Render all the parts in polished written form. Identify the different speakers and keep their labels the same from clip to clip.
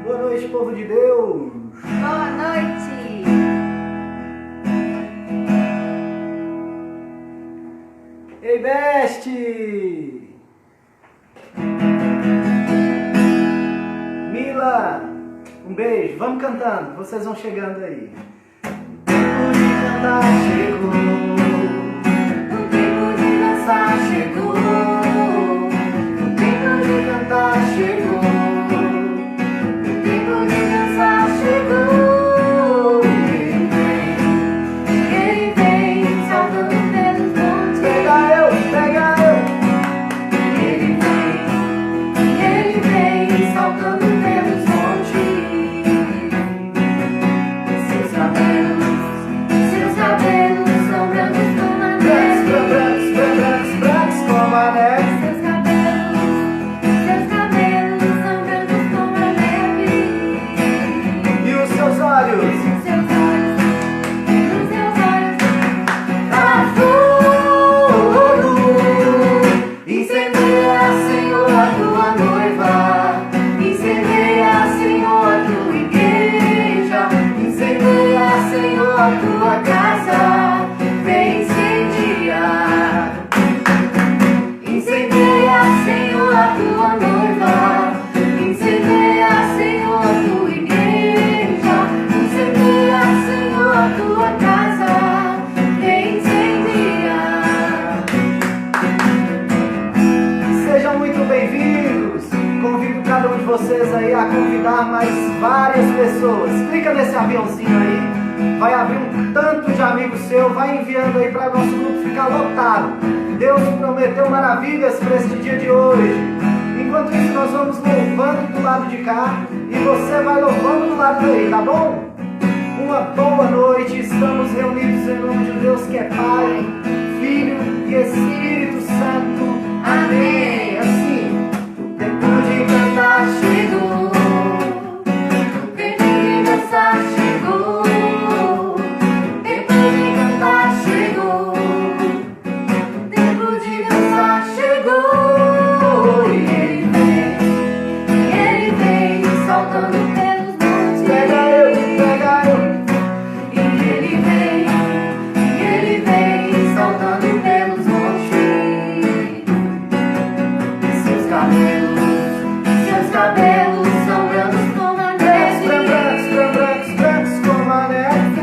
Speaker 1: Boa noite, povo de Deus.
Speaker 2: Boa noite.
Speaker 1: Ei, Beste! Mila, um beijo. Vamos cantando, vocês vão chegando aí. O tempo de cantar chegou.
Speaker 2: O tempo de dançar chegou.
Speaker 1: O tempo de cantar chegou.
Speaker 2: O tempo de dançar chegou. Ele vem saltando pelos montes.
Speaker 1: Pega eu, pega eu.
Speaker 2: Ele vem saltando pelos montes. Seus cabelos são brancos como a neve.
Speaker 1: Brancos, brancos, brancos como a neve.
Speaker 2: Seus cabelos são brancos como a neve.
Speaker 1: E os seus olhos?
Speaker 2: Nos seus olhos, tá fogo. Incendeia, Senhor, a tua noiva. Incendeia, Senhor, a tua igreja. Incendeia, Senhor, a tua casa. Vem incendiar. Incendeia, Senhor, a tua noiva. Incendeia, Senhor, a tua igreja. Incendeia, Senhor, a tua casa. Vem incendiar.
Speaker 1: Sejam muito bem-vindos. Convido cada um de vocês aí a convidar mais várias pessoas. Clica nesse aviãozinho aí, vai abrir um tanto de amigos seu, vai enviando aí para nosso grupo ficar lotado. Deus prometeu maravilhas para este dia de hoje. Enquanto isso, nós vamos louvando do lado de cá e você vai louvando do lado daí, tá bom? Uma boa noite, estamos reunidos em nome de Deus que é Pai, Filho e Espírito Santo. Amém. Assim, o tempo de cantar chegou.
Speaker 2: O tempo de dançar chegou. O tempo de cantar chegou. O tempo de dançar chegou. E ele vem saltando pelos montes.
Speaker 1: Pega eu, pega eu.
Speaker 2: E ele vem saltando pelos montes. Seus cabelos são brancos como a neve.
Speaker 1: Brancos, brancos, brancos como a neve.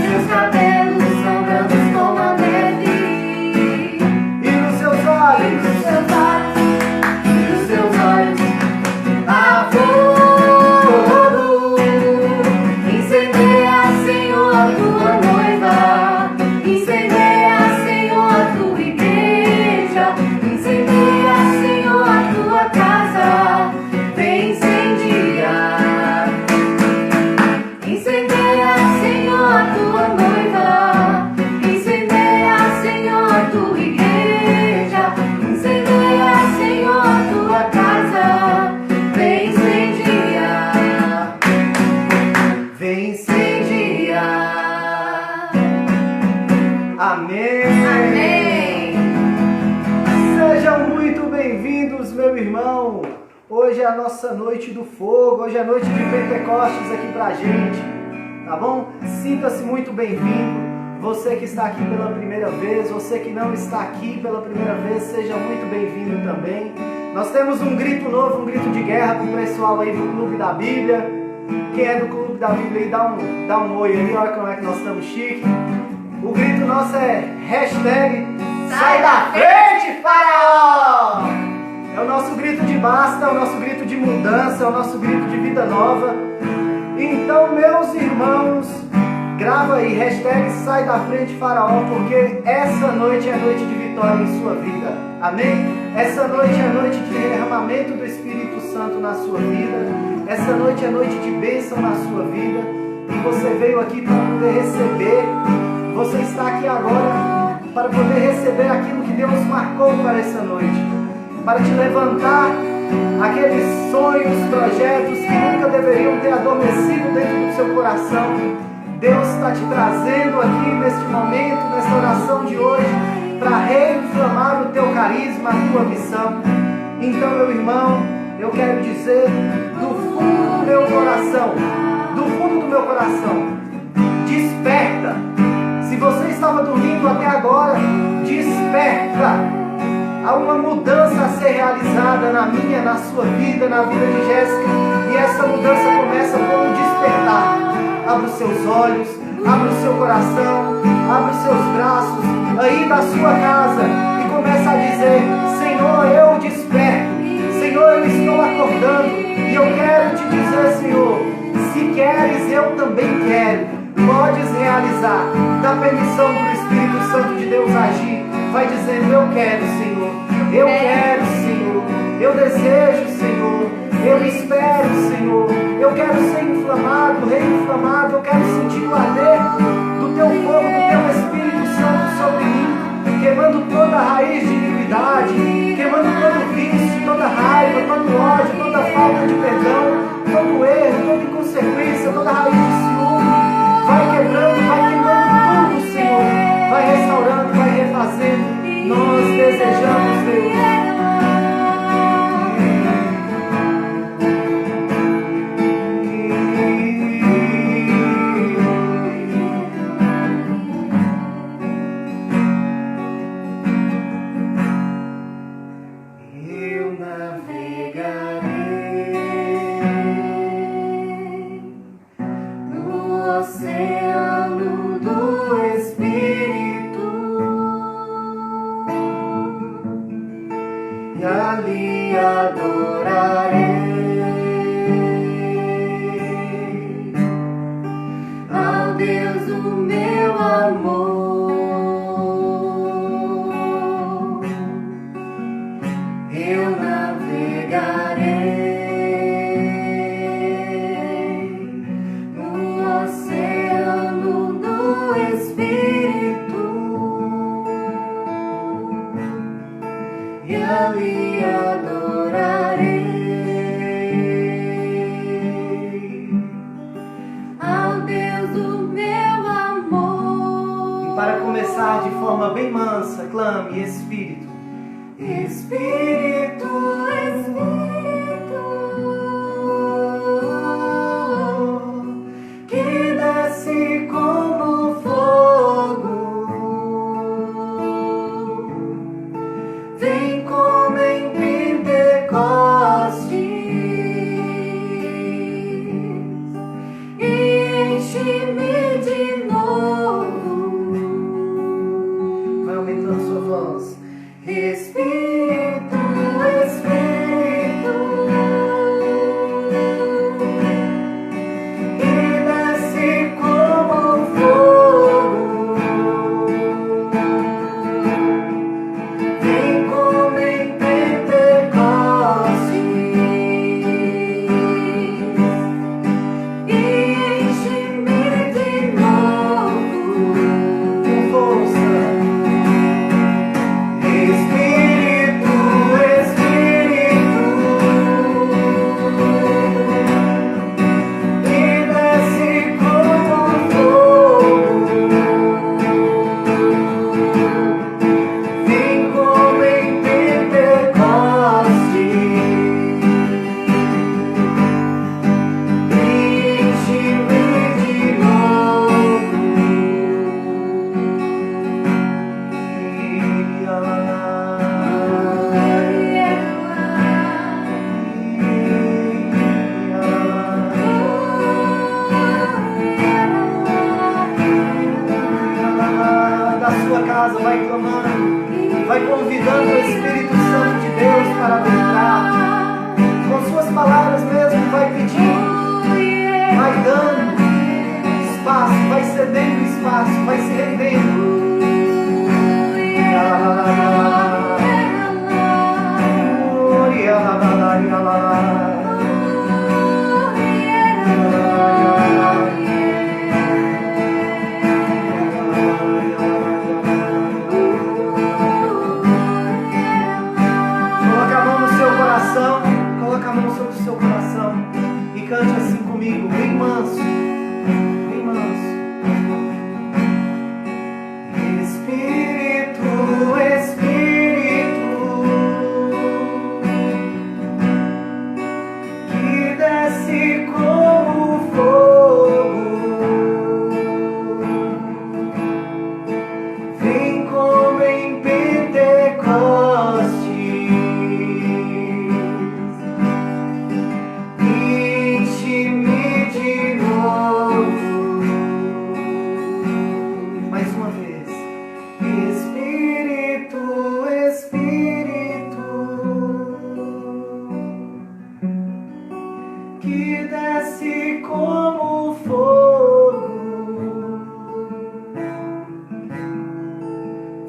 Speaker 2: Seus cabelos são brancos como a neve.
Speaker 1: E nos seus olhos?
Speaker 2: Nos seus olhos, há fogo. Incendeia, Senhor, a tua noiva. Incendeia, Senhor, a tua igreja. Incendeia, Senhor, a tua casa. Vem incendiar. Incendeia, Senhor, a tua noiva. Incendeia, Senhor, a tua igreja. Incendeia, Senhor, a tua casa. Vem incendiar.
Speaker 1: Vem incendiar. Amém.
Speaker 2: Amém.
Speaker 1: Sejam muito bem-vindos, meu irmão. Hoje é a nossa noite do fogo, hoje é a noite de Pentecostes aqui pra gente, tá bom? Sinta-se muito bem-vindo. Você que está aqui pela primeira vez, você que não está aqui pela primeira vez, seja muito bem-vindo também. Nós temos um grito novo, um grito de guerra pro pessoal aí do Clube da Bíblia. Quem é do Clube da Bíblia aí, dá um oi aí, olha como é que nós estamos chique. O grito nosso é hashtag Sai da frente, Faraó! É o nosso grito de basta, é o nosso grito de mudança, é o nosso grito de vida nova. Então, meus irmãos, grava aí, hashtag Sai da frente, Faraó, porque essa noite é a noite de vitória em sua vida. Amém? Essa noite é a noite de derramamento do Espírito Santo na sua vida. Essa noite é a noite de bênção na sua vida. E você veio aqui para poder receber. Você está aqui agora para poder receber aquilo que Deus marcou para essa noite. Para te levantar aqueles sonhos, projetos que nunca deveriam ter adormecido dentro do seu coração. Deus está te trazendo aqui neste momento, nesta oração de hoje, para reinflamar carisma, a tua missão. Então, meu irmão, eu quero dizer do fundo do meu coração, desperta. Se você estava dormindo até agora, desperta. Há uma mudança a ser realizada na minha, na sua vida, na vida de Jéssica. E essa mudança começa com um despertar. Abra os seus olhos, abra o seu coração, abra os seus braços aí da sua casa e começa a dizer: Senhor, eu desperto. Senhor, eu estou acordando. E eu quero te dizer, Senhor, se queres, eu também quero. Podes realizar. Dá permissão para o Espírito Santo de Deus agir. Vai dizendo: eu quero, Senhor. Eu quero, Senhor. Eu desejo, Senhor. Eu espero, Senhor. Eu quero ser inflamado, reinflamado. Eu quero sentir o arder do teu fogo, do teu Espírito Santo sobre mim, queimando toda a raiz de iniquidade, queimando todo vício, toda raiva, todo ódio, toda falta de perdão, todo erro, toda inconsequência, toda raiz de ciúme. Vai quebrando, vai queimando tudo, Senhor. Vai restaurando, vai refazendo. Nós desejamos, Deus. Eu navegarei no oceano do Espírito e ali adorarei ao Deus o meu amor. Eu navegarei no oceano do Espírito e ali adorarei ao Deus do meu amor. E para começar de forma bem mansa, clame: Espírito, Espírito, Espírito, que desce como fogo, vem como em Pentecostes e enche-me de novo. Vai aumentando sua voz. Espírito, Espírito, que desce como fogo, vem como em Pentecostes e enche-me de novo. Com força. Espírito, Espírito, que desce como fogo, vem como em Pentecostes e enche-me de novo. Da sua casa, vai clamando, vai convidando o Espírito Santo de Deus para adentrar. Com suas palavras mesmo, vai pedindo, vai dando espaço, vai cedendo espaço, vai se rendendo. Coloca a mão sobre o seu coração e cante assim comigo, bem manso, bem manso. Espírito, Espírito, que desce como fogo,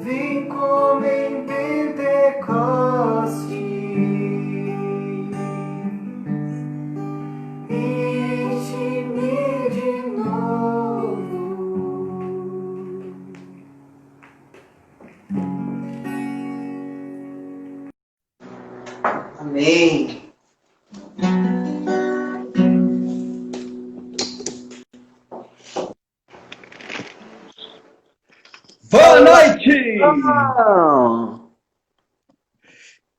Speaker 1: vem como em Pentecostes, enche-me de novo. Amém.
Speaker 3: Boa noite!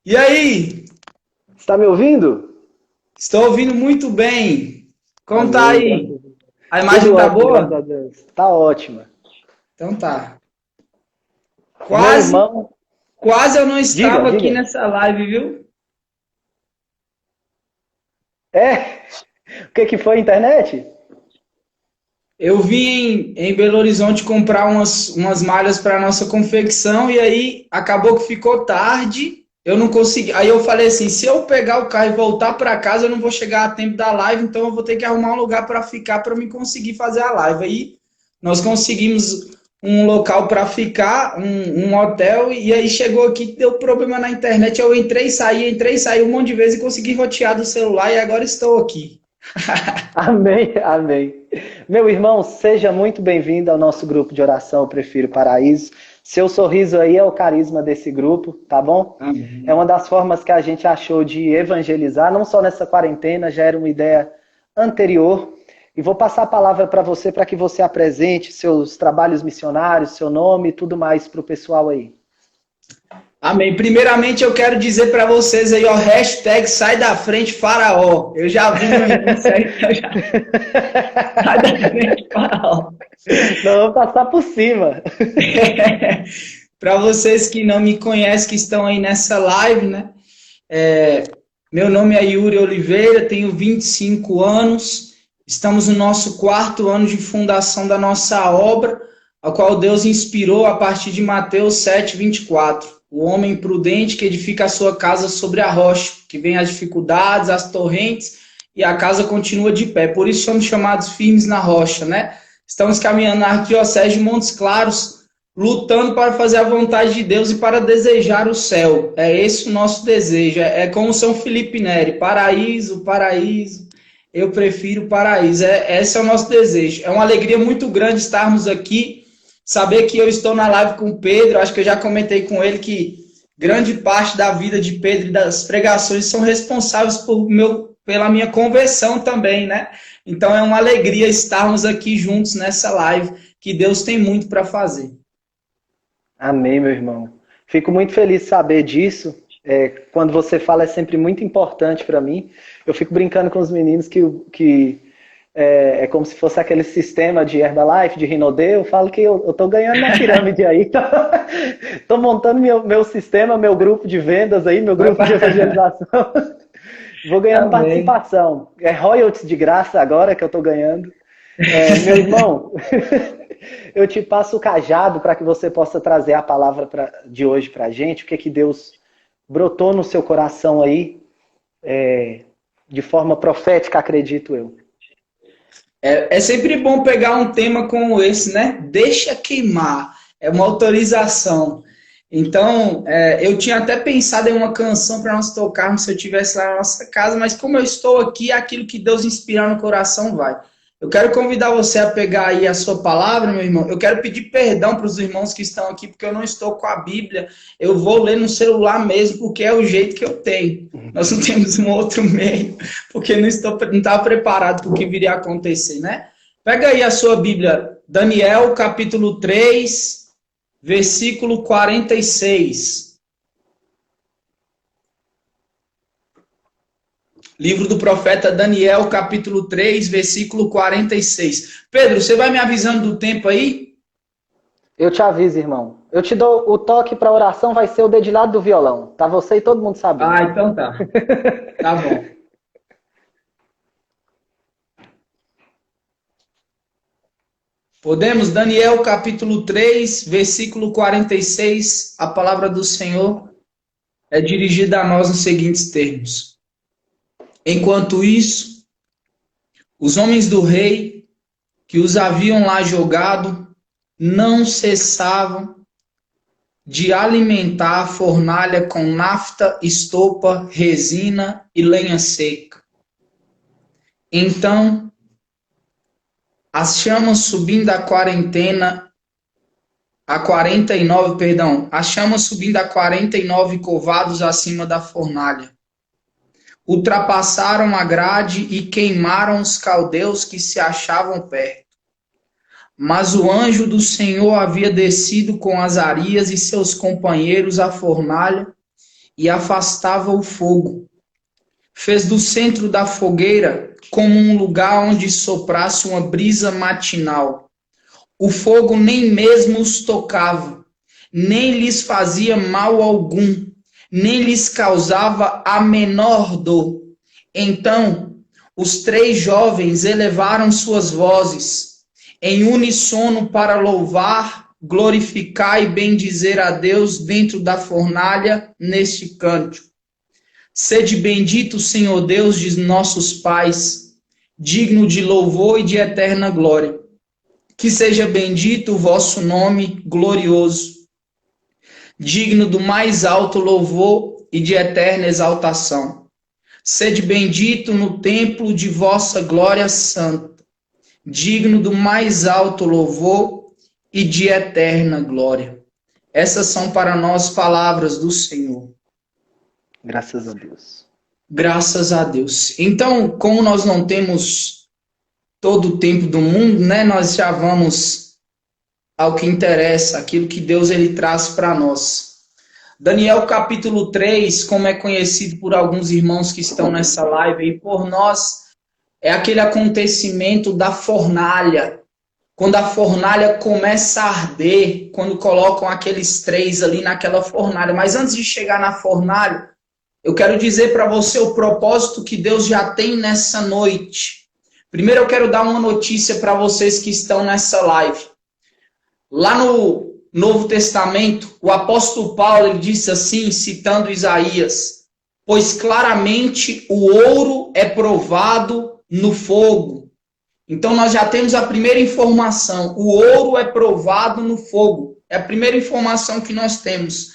Speaker 3: E aí?
Speaker 1: Está me ouvindo?
Speaker 3: Estou ouvindo muito bem. Como tá aí? A imagem
Speaker 1: Tudo
Speaker 3: tá
Speaker 1: ótimo, graças
Speaker 3: boa?
Speaker 1: a Deus. Tá ótima.
Speaker 3: Então tá.
Speaker 1: Meu
Speaker 3: Quase,
Speaker 1: irmão,
Speaker 3: quase eu não estava aqui
Speaker 1: diga.
Speaker 3: nessa live, viu?
Speaker 1: É? O que foi a internet?
Speaker 3: Eu vim em Belo Horizonte comprar umas malhas para nossa confecção e aí acabou que ficou tarde. Eu não consegui. Aí eu falei assim, se eu pegar o carro e voltar para casa, eu não vou chegar a tempo da live, então eu vou ter que arrumar um lugar para ficar para me conseguir fazer a live. Aí nós conseguimos um local para ficar, um hotel, e aí chegou aqui, deu problema na internet. Eu entrei e saí um monte de vezes e consegui rotear do celular e agora estou aqui.
Speaker 1: Amém, amém. Meu irmão, seja muito bem-vindo ao nosso grupo de oração Eu Prefiro Paraíso. Seu sorriso aí é o carisma desse grupo, tá bom? É
Speaker 3: Amém.
Speaker 1: uma das formas que a gente achou de evangelizar, não só nessa quarentena, já era uma ideia anterior. E vou passar a palavra para você que você apresente seus trabalhos missionários, seu nome e tudo mais para o pessoal aí.
Speaker 3: Amém. Primeiramente, eu quero dizer para vocês aí, ó, hashtag sai da frente, faraó. Eu já vi no início aí, eu já... Sai da frente, faraó.
Speaker 1: Não, vou passar por cima.
Speaker 3: Para vocês que não me conhecem, que estão aí nessa live, né? Meu nome é Yuri Oliveira, tenho 25 anos. Estamos no nosso 4º ano de fundação da nossa obra, a qual Deus inspirou a partir de Mateus 7:24. O homem prudente que edifica a sua casa sobre a rocha, que vem as dificuldades, as torrentes, e a casa continua de pé. Por isso somos chamados firmes na rocha, né? Estamos caminhando na Arquidiocese de Montes Claros, lutando para fazer a vontade de Deus e para desejar o céu. É esse o nosso desejo. É como São Felipe Neri, paraíso, paraíso. Eu prefiro o paraíso. Esse é o nosso desejo. É uma alegria muito grande estarmos aqui, saber que eu estou na live com o Pedro. Acho que eu já comentei com ele que grande parte da vida de Pedro e das pregações são responsáveis pela minha conversão também, né? Então é uma alegria estarmos aqui juntos nessa live, que Deus tem muito para fazer.
Speaker 1: Amém, meu irmão. Fico muito feliz de saber disso. Quando você fala é sempre muito importante para mim. Eu fico brincando com os meninos que é como se fosse aquele sistema de Herbalife, de Rinodê. Eu falo que eu tô ganhando na pirâmide aí. Tô montando meu sistema, meu grupo de vendas aí, meu grupo de evangelização. Vou ganhando
Speaker 3: Amém.
Speaker 1: participação. É royalties de graça agora que eu tô ganhando. Meu irmão, eu te passo o cajado para que você possa trazer a palavra de hoje para a gente. O que Deus brotou no seu coração aí, de forma profética, acredito eu.
Speaker 3: É sempre bom pegar um tema como esse, né? Deixa queimar. É uma autorização. Então, eu tinha até pensado em uma canção para nós tocarmos se eu estivesse lá na nossa casa, mas como eu estou aqui, aquilo que Deus inspirar no coração vai. Eu quero convidar você a pegar aí a sua palavra, meu irmão. Eu quero pedir perdão para os irmãos que estão aqui, porque eu não estou com a Bíblia. Eu vou ler no celular mesmo, porque é o jeito que eu tenho. Nós não temos um outro meio, porque não estava preparado para o que viria a acontecer, né? Pega aí a sua Bíblia, Daniel, capítulo 3, versículo 46. Livro do profeta Daniel, capítulo 3, versículo 46. Pedro, você vai me avisando do tempo aí?
Speaker 1: Eu te aviso, irmão. Eu te dou o toque para oração, vai ser o dedilhado do violão. Tá você e todo mundo sabendo.
Speaker 3: Ah, então tá. Tá bom. Podemos? Daniel capítulo 3, versículo 46, a palavra do Senhor é dirigida a nós nos seguintes termos. Enquanto isso, os homens do rei que os haviam lá jogado não cessavam de alimentar a fornalha com nafta, estopa, resina e lenha seca. Então, as chamas subindo a 49 covados acima da fornalha. Ultrapassaram a grade e queimaram os caldeus que se achavam perto. Mas o anjo do Senhor havia descido com Azarias e seus companheiros à fornalha e afastava o fogo. Fez do centro da fogueira como um lugar onde soprasse uma brisa matinal. O fogo nem mesmo os tocava, nem lhes fazia mal algum, nem lhes causava a menor dor. Então, os 3 jovens elevaram suas vozes em uníssono para louvar, glorificar e bendizer a Deus dentro da fornalha neste cântico. Sede bendito, Senhor Deus de nossos pais, digno de louvor e de eterna glória. Que seja bendito o vosso nome glorioso, digno do mais alto louvor e de eterna exaltação. Sede bendito no templo de vossa glória santa, digno do mais alto louvor e de eterna glória. Essas são para nós palavras do Senhor.
Speaker 1: Graças a Deus.
Speaker 3: Graças a Deus. Então, como nós não temos todo o tempo do mundo, né, nós já vamos ao que interessa, aquilo que Deus ele traz para nós. Daniel capítulo 3, como é conhecido por alguns irmãos que estão nessa live e por nós, é aquele acontecimento da fornalha. Quando a fornalha começa a arder, quando colocam aqueles 3 ali naquela fornalha. Mas antes de chegar na fornalha, eu quero dizer para você o propósito que Deus já tem nessa noite. Primeiro eu quero dar uma notícia para vocês que estão nessa live. Lá no Novo Testamento, o apóstolo Paulo ele disse assim, citando Isaías: pois claramente o ouro é provado no fogo. Então nós já temos a primeira informação. O ouro é provado no fogo. É a primeira informação que nós temos.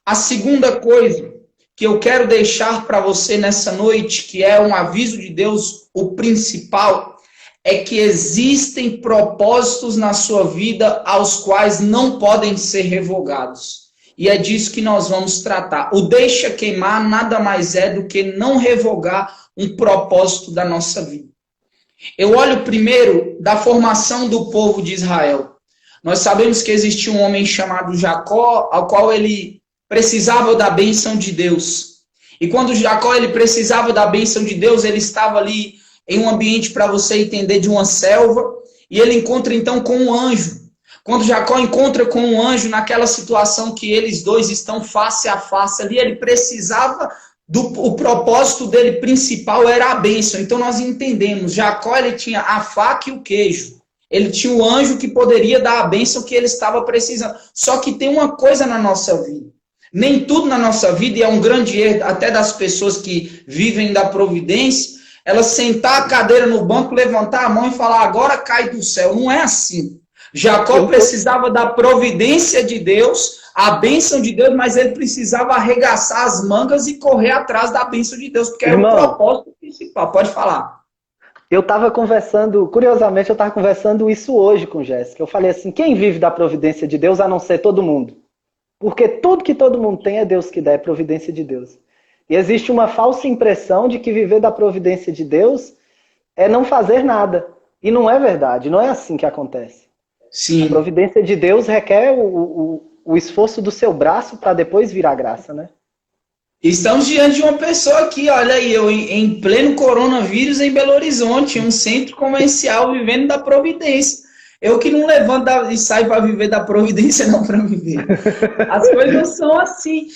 Speaker 3: A segunda coisa que eu quero deixar para você nessa noite, que é um aviso de Deus, o principal, é que existem propósitos na sua vida aos quais não podem ser revogados. E é disso que nós vamos tratar. O deixa queimar nada mais é do que não revogar um propósito da nossa vida. Eu olho primeiro da formação do povo de Israel. Nós sabemos que existia um homem chamado Jacó, ao qual ele precisava da bênção de Deus. E quando Jacó ele precisava da bênção de Deus, ele estava ali em um ambiente, para você entender, de uma selva, e ele encontra então com um anjo. Quando Jacó encontra com um anjo naquela situação que eles dois estão face a face ali, ele precisava o propósito dele principal era a bênção. Então nós entendemos, Jacó ele tinha a faca e o queijo. Ele tinha o anjo que poderia dar a bênção que ele estava precisando. Só que tem uma coisa na nossa vida. Nem tudo na nossa vida, e é um grande erro até das pessoas que vivem da providência, elas sentar a cadeira no banco, levantar a mão e falar, agora cai do céu. Não é assim. Jacó precisava da providência de Deus, a bênção de Deus, mas ele precisava arregaçar as mangas e correr atrás da bênção de Deus, porque era o propósito principal. Pode falar.
Speaker 1: Eu estava conversando, curiosamente, eu estava conversando isso hoje com Jéssica. Eu falei assim, quem vive da providência de Deus a não ser todo mundo? Porque tudo que todo mundo tem é Deus que dá, é providência de Deus. E existe uma falsa impressão de que viver da providência de Deus é não fazer nada. E não é verdade, não é assim que acontece.
Speaker 3: Sim.
Speaker 1: A providência de Deus requer o esforço do seu braço para depois vir a graça, né?
Speaker 3: Estamos diante de uma pessoa aqui, olha aí, eu em pleno coronavírus em Belo Horizonte, um centro comercial vivendo da providência. Eu que não levanto e saio para viver da providência, não para viver. As coisas são assim.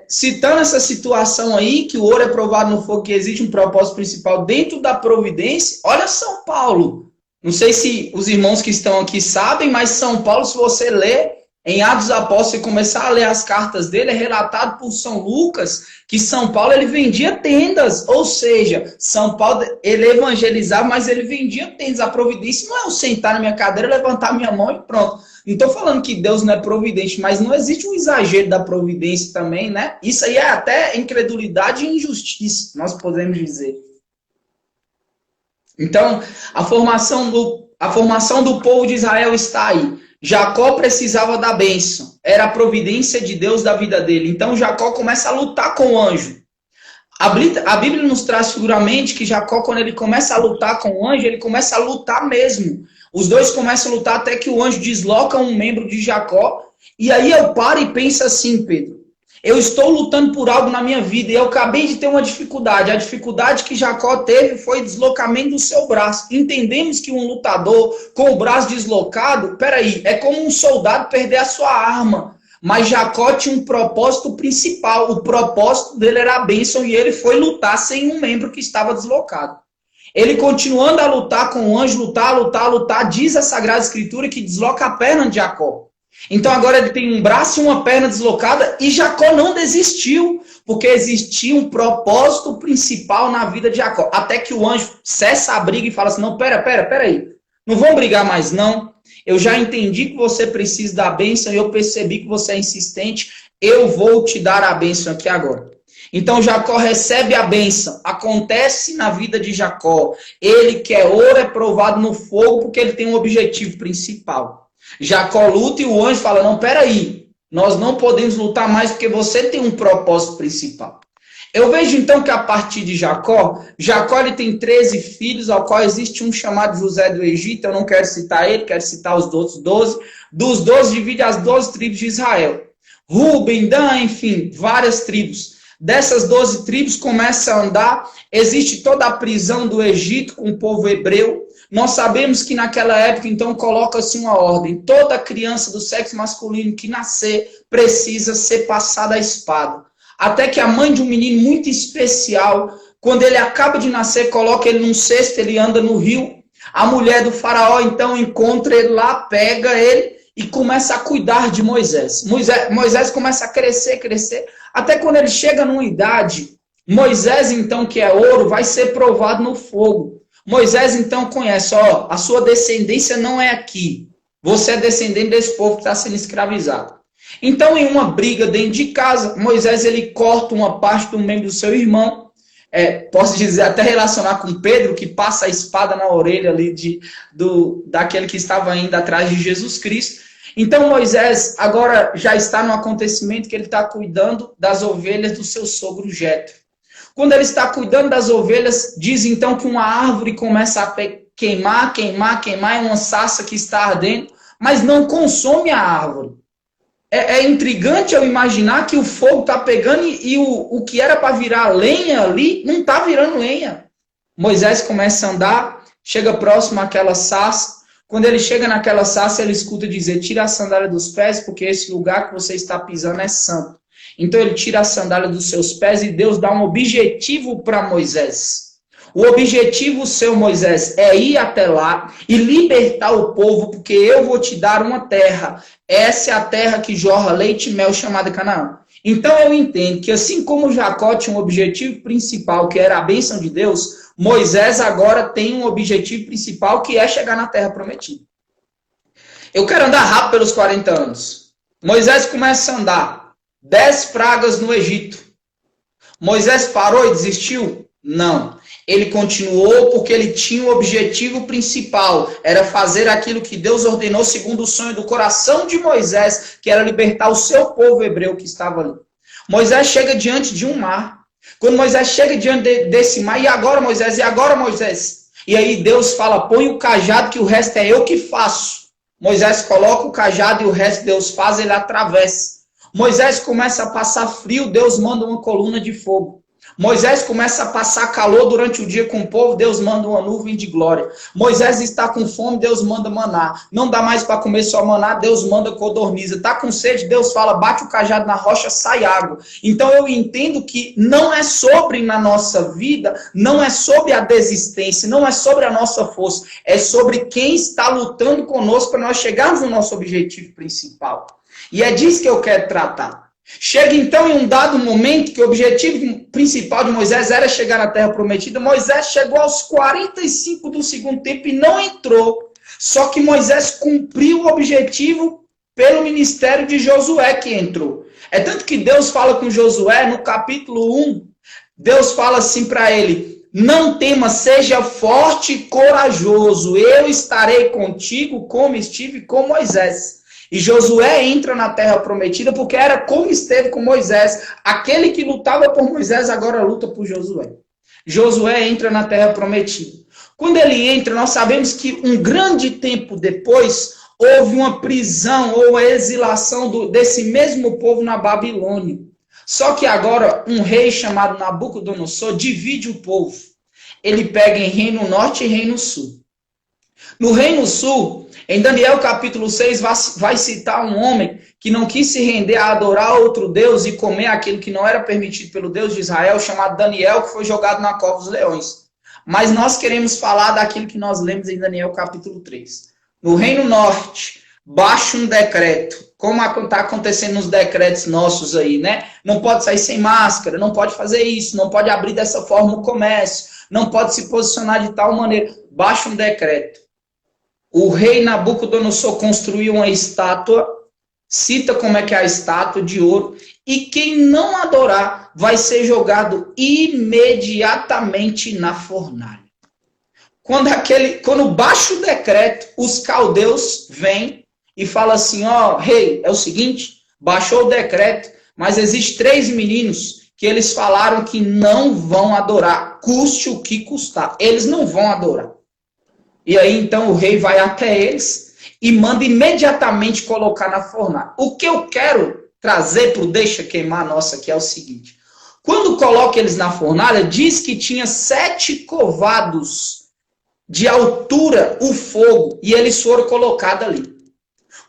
Speaker 3: Citando essa situação aí, que o ouro é provado no fogo, que existe um propósito principal dentro da providência, olha São Paulo. Não sei se os irmãos que estão aqui sabem, mas São Paulo, se você ler em Atos dos Apóstolos e começar a ler as cartas dele, é relatado por São Lucas que São Paulo ele vendia tendas, ou seja, São Paulo ele evangelizava, mas ele vendia tendas. A providência não é eu sentar na minha cadeira, levantar minha mão e pronto. Não estou falando que Deus não é providente, mas não existe um exagero da providência também, né? Isso aí é até incredulidade e injustiça, nós podemos dizer. Então, a formação do povo de Israel está aí. Jacó precisava da bênção. Era a providência de Deus da vida dele. Então, Jacó começa a lutar com o anjo. A Bíblia nos traz seguramente que Jacó, quando ele começa a lutar com o anjo, ele começa a lutar mesmo. Os dois começam a lutar até que o anjo desloca um membro de Jacó. E aí eu paro e penso assim, Pedro. Eu estou lutando por algo na minha vida e eu acabei de ter uma dificuldade. A dificuldade que Jacó teve foi o deslocamento do seu braço. Entendemos que um lutador com o braço deslocado, peraí, é como um soldado perder a sua arma. Mas Jacó tinha um propósito principal. O propósito dele era a bênção e ele foi lutar sem um membro que estava deslocado. Ele continuando a lutar com o anjo, lutar, diz a Sagrada Escritura que desloca a perna de Jacó. Então agora ele tem um braço e uma perna deslocada e Jacó não desistiu, porque existia um propósito principal na vida de Jacó. Até que o anjo cessa a briga e fala assim, não, pera aí, não vamos brigar mais não, eu já entendi que você precisa da bênção e eu percebi que você é insistente, eu vou te dar a bênção aqui agora. Então Jacó recebe a bênção, acontece na vida de Jacó, ele quer ouro, é provado no fogo porque ele tem um objetivo principal. Jacó luta e o anjo fala, não, peraí, nós não podemos lutar mais porque você tem um propósito principal. Eu vejo então que a partir de Jacó ele tem 13 filhos, ao qual existe um chamado José do Egito, eu não quero citar ele, quero citar os outros 12, dos 12 divide as 12 tribos de Israel. Ruben, Dan, enfim, várias tribos. Dessas 12 tribos começa a andar, existe toda a prisão do Egito com o povo hebreu. Nós sabemos que naquela época, então, coloca-se uma ordem. Toda criança do sexo masculino que nascer precisa ser passada a espada. Até que a mãe de um menino muito especial, quando ele acaba de nascer, coloca ele num cesto, ele anda no rio. A mulher do faraó, então, encontra ele lá, pega ele e começa a cuidar de Moisés. Moisés começa a crescer, até quando ele chega numa idade, Moisés, então, que é ouro, vai ser provado no fogo. Moisés, então, conhece, a sua descendência não é aqui. Você é descendente desse povo que está sendo escravizado. Então, em uma briga dentro de casa, Moisés, ele corta uma parte do membro do seu irmão. Posso dizer, até relacionar com Pedro, que passa a espada na orelha ali daquele que estava indo atrás de Jesus Cristo. Então, Moisés agora já está no acontecimento que ele está cuidando das ovelhas do seu sogro Jetro. Quando ele está cuidando das ovelhas, diz então que uma árvore começa a queimar, é uma sarça que está ardendo, mas não consome a árvore. É intrigante eu imaginar que o fogo está pegando e o que era para virar lenha ali, não está virando lenha. Moisés começa a andar, chega próximo àquela sarça. Quando ele chega naquela sarça, ele escuta dizer, tira a sandália dos pés, porque esse lugar que você está pisando é santo. Então ele tira a sandália dos seus pés e Deus dá um objetivo para Moisés. O objetivo seu, Moisés, é ir até lá e libertar o povo, porque eu vou te dar uma terra. Essa é a terra que jorra leite e mel, chamada Canaã. Então eu entendo que assim como Jacó tinha um objetivo principal, que era a bênção de Deus, Moisés agora tem um objetivo principal, que é chegar na terra prometida. Eu quero andar rápido pelos 40 anos. Moisés começa a andar. 10 pragas no Egito. Moisés parou e desistiu? Não. Ele continuou porque ele tinha um objetivo principal. Era fazer aquilo que Deus ordenou segundo o sonho do coração de Moisés, que era libertar o seu povo hebreu que estava ali. Moisés chega diante de um mar. Quando Moisés chega diante desse mar, e agora Moisés? E agora Moisés? E aí Deus fala, põe o cajado que o resto é eu que faço. Moisés coloca o cajado e o resto Deus faz, ele atravessa. Moisés começa a passar frio, Deus manda uma coluna de fogo. Moisés começa a passar calor durante o dia com o povo, Deus manda uma nuvem de glória. Moisés está com fome, Deus manda maná. Não dá mais para comer só maná, Deus manda codorniza. Está com sede, Deus fala, bate o cajado na rocha, sai água. Então eu entendo que não é sobre na nossa vida, não é sobre a desistência, não é sobre a nossa força, é sobre quem está lutando conosco para nós chegarmos no nosso objetivo principal. E é disso que eu quero tratar. Chega então em um dado momento que o objetivo principal de Moisés era chegar na terra prometida. Moisés chegou aos 45 do segundo tempo e não entrou. Só que Moisés cumpriu o objetivo pelo ministério de Josué que entrou. É tanto que Deus fala com Josué no capítulo 1. Deus fala assim para ele: não temas, seja forte e corajoso. Eu estarei contigo como estive com Moisés. E Josué entra na terra prometida porque era como esteve com Moisés. Aquele que lutava por Moisés agora luta por Josué. Josué entra na terra prometida. Quando ele entra, nós sabemos que um grande tempo depois houve uma prisão ou a exilação desse mesmo povo na Babilônia. Só que agora um rei chamado Nabucodonosor divide o povo. Ele pega em Reino Norte e Reino Sul. No Reino Sul, em Daniel capítulo 6, vai citar um homem que não quis se render a adorar outro Deus e comer aquilo que não era permitido pelo Deus de Israel, chamado Daniel, que foi jogado na cova dos leões. Mas nós queremos falar daquilo que nós lemos em Daniel capítulo 3. No Reino Norte, baixa um decreto, como está acontecendo nos decretos nossos aí, né? Não pode sair sem máscara, não pode fazer isso, não pode abrir dessa forma o comércio, não pode se posicionar de tal maneira. Baixa um decreto. O rei Nabucodonosor construiu uma estátua, cita como é que é a estátua de ouro, e quem não adorar vai ser jogado imediatamente na fornalha. Quando baixa o decreto, os caldeus vêm e falam assim, rei, é o seguinte, baixou o decreto, mas existem 3 meninos que eles falaram que não vão adorar, custe o que custar, eles não vão adorar. E aí, então, o rei vai até eles e manda imediatamente colocar na fornalha. O que eu quero trazer para o Deixa Queimar nossa aqui é o seguinte. Quando coloca eles na fornalha, diz que tinha 7 covados de altura o fogo e eles foram colocados ali.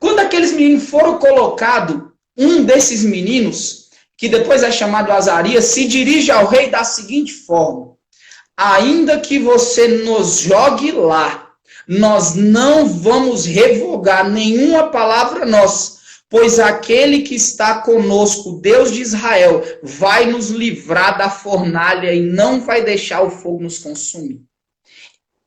Speaker 3: Quando aqueles meninos foram colocados, um desses meninos, que depois é chamado Azarias, se dirige ao rei da seguinte forma. Ainda que você nos jogue lá, nós não vamos revogar nenhuma palavra nossa, pois aquele que está conosco, Deus de Israel, vai nos livrar da fornalha e não vai deixar o fogo nos consumir.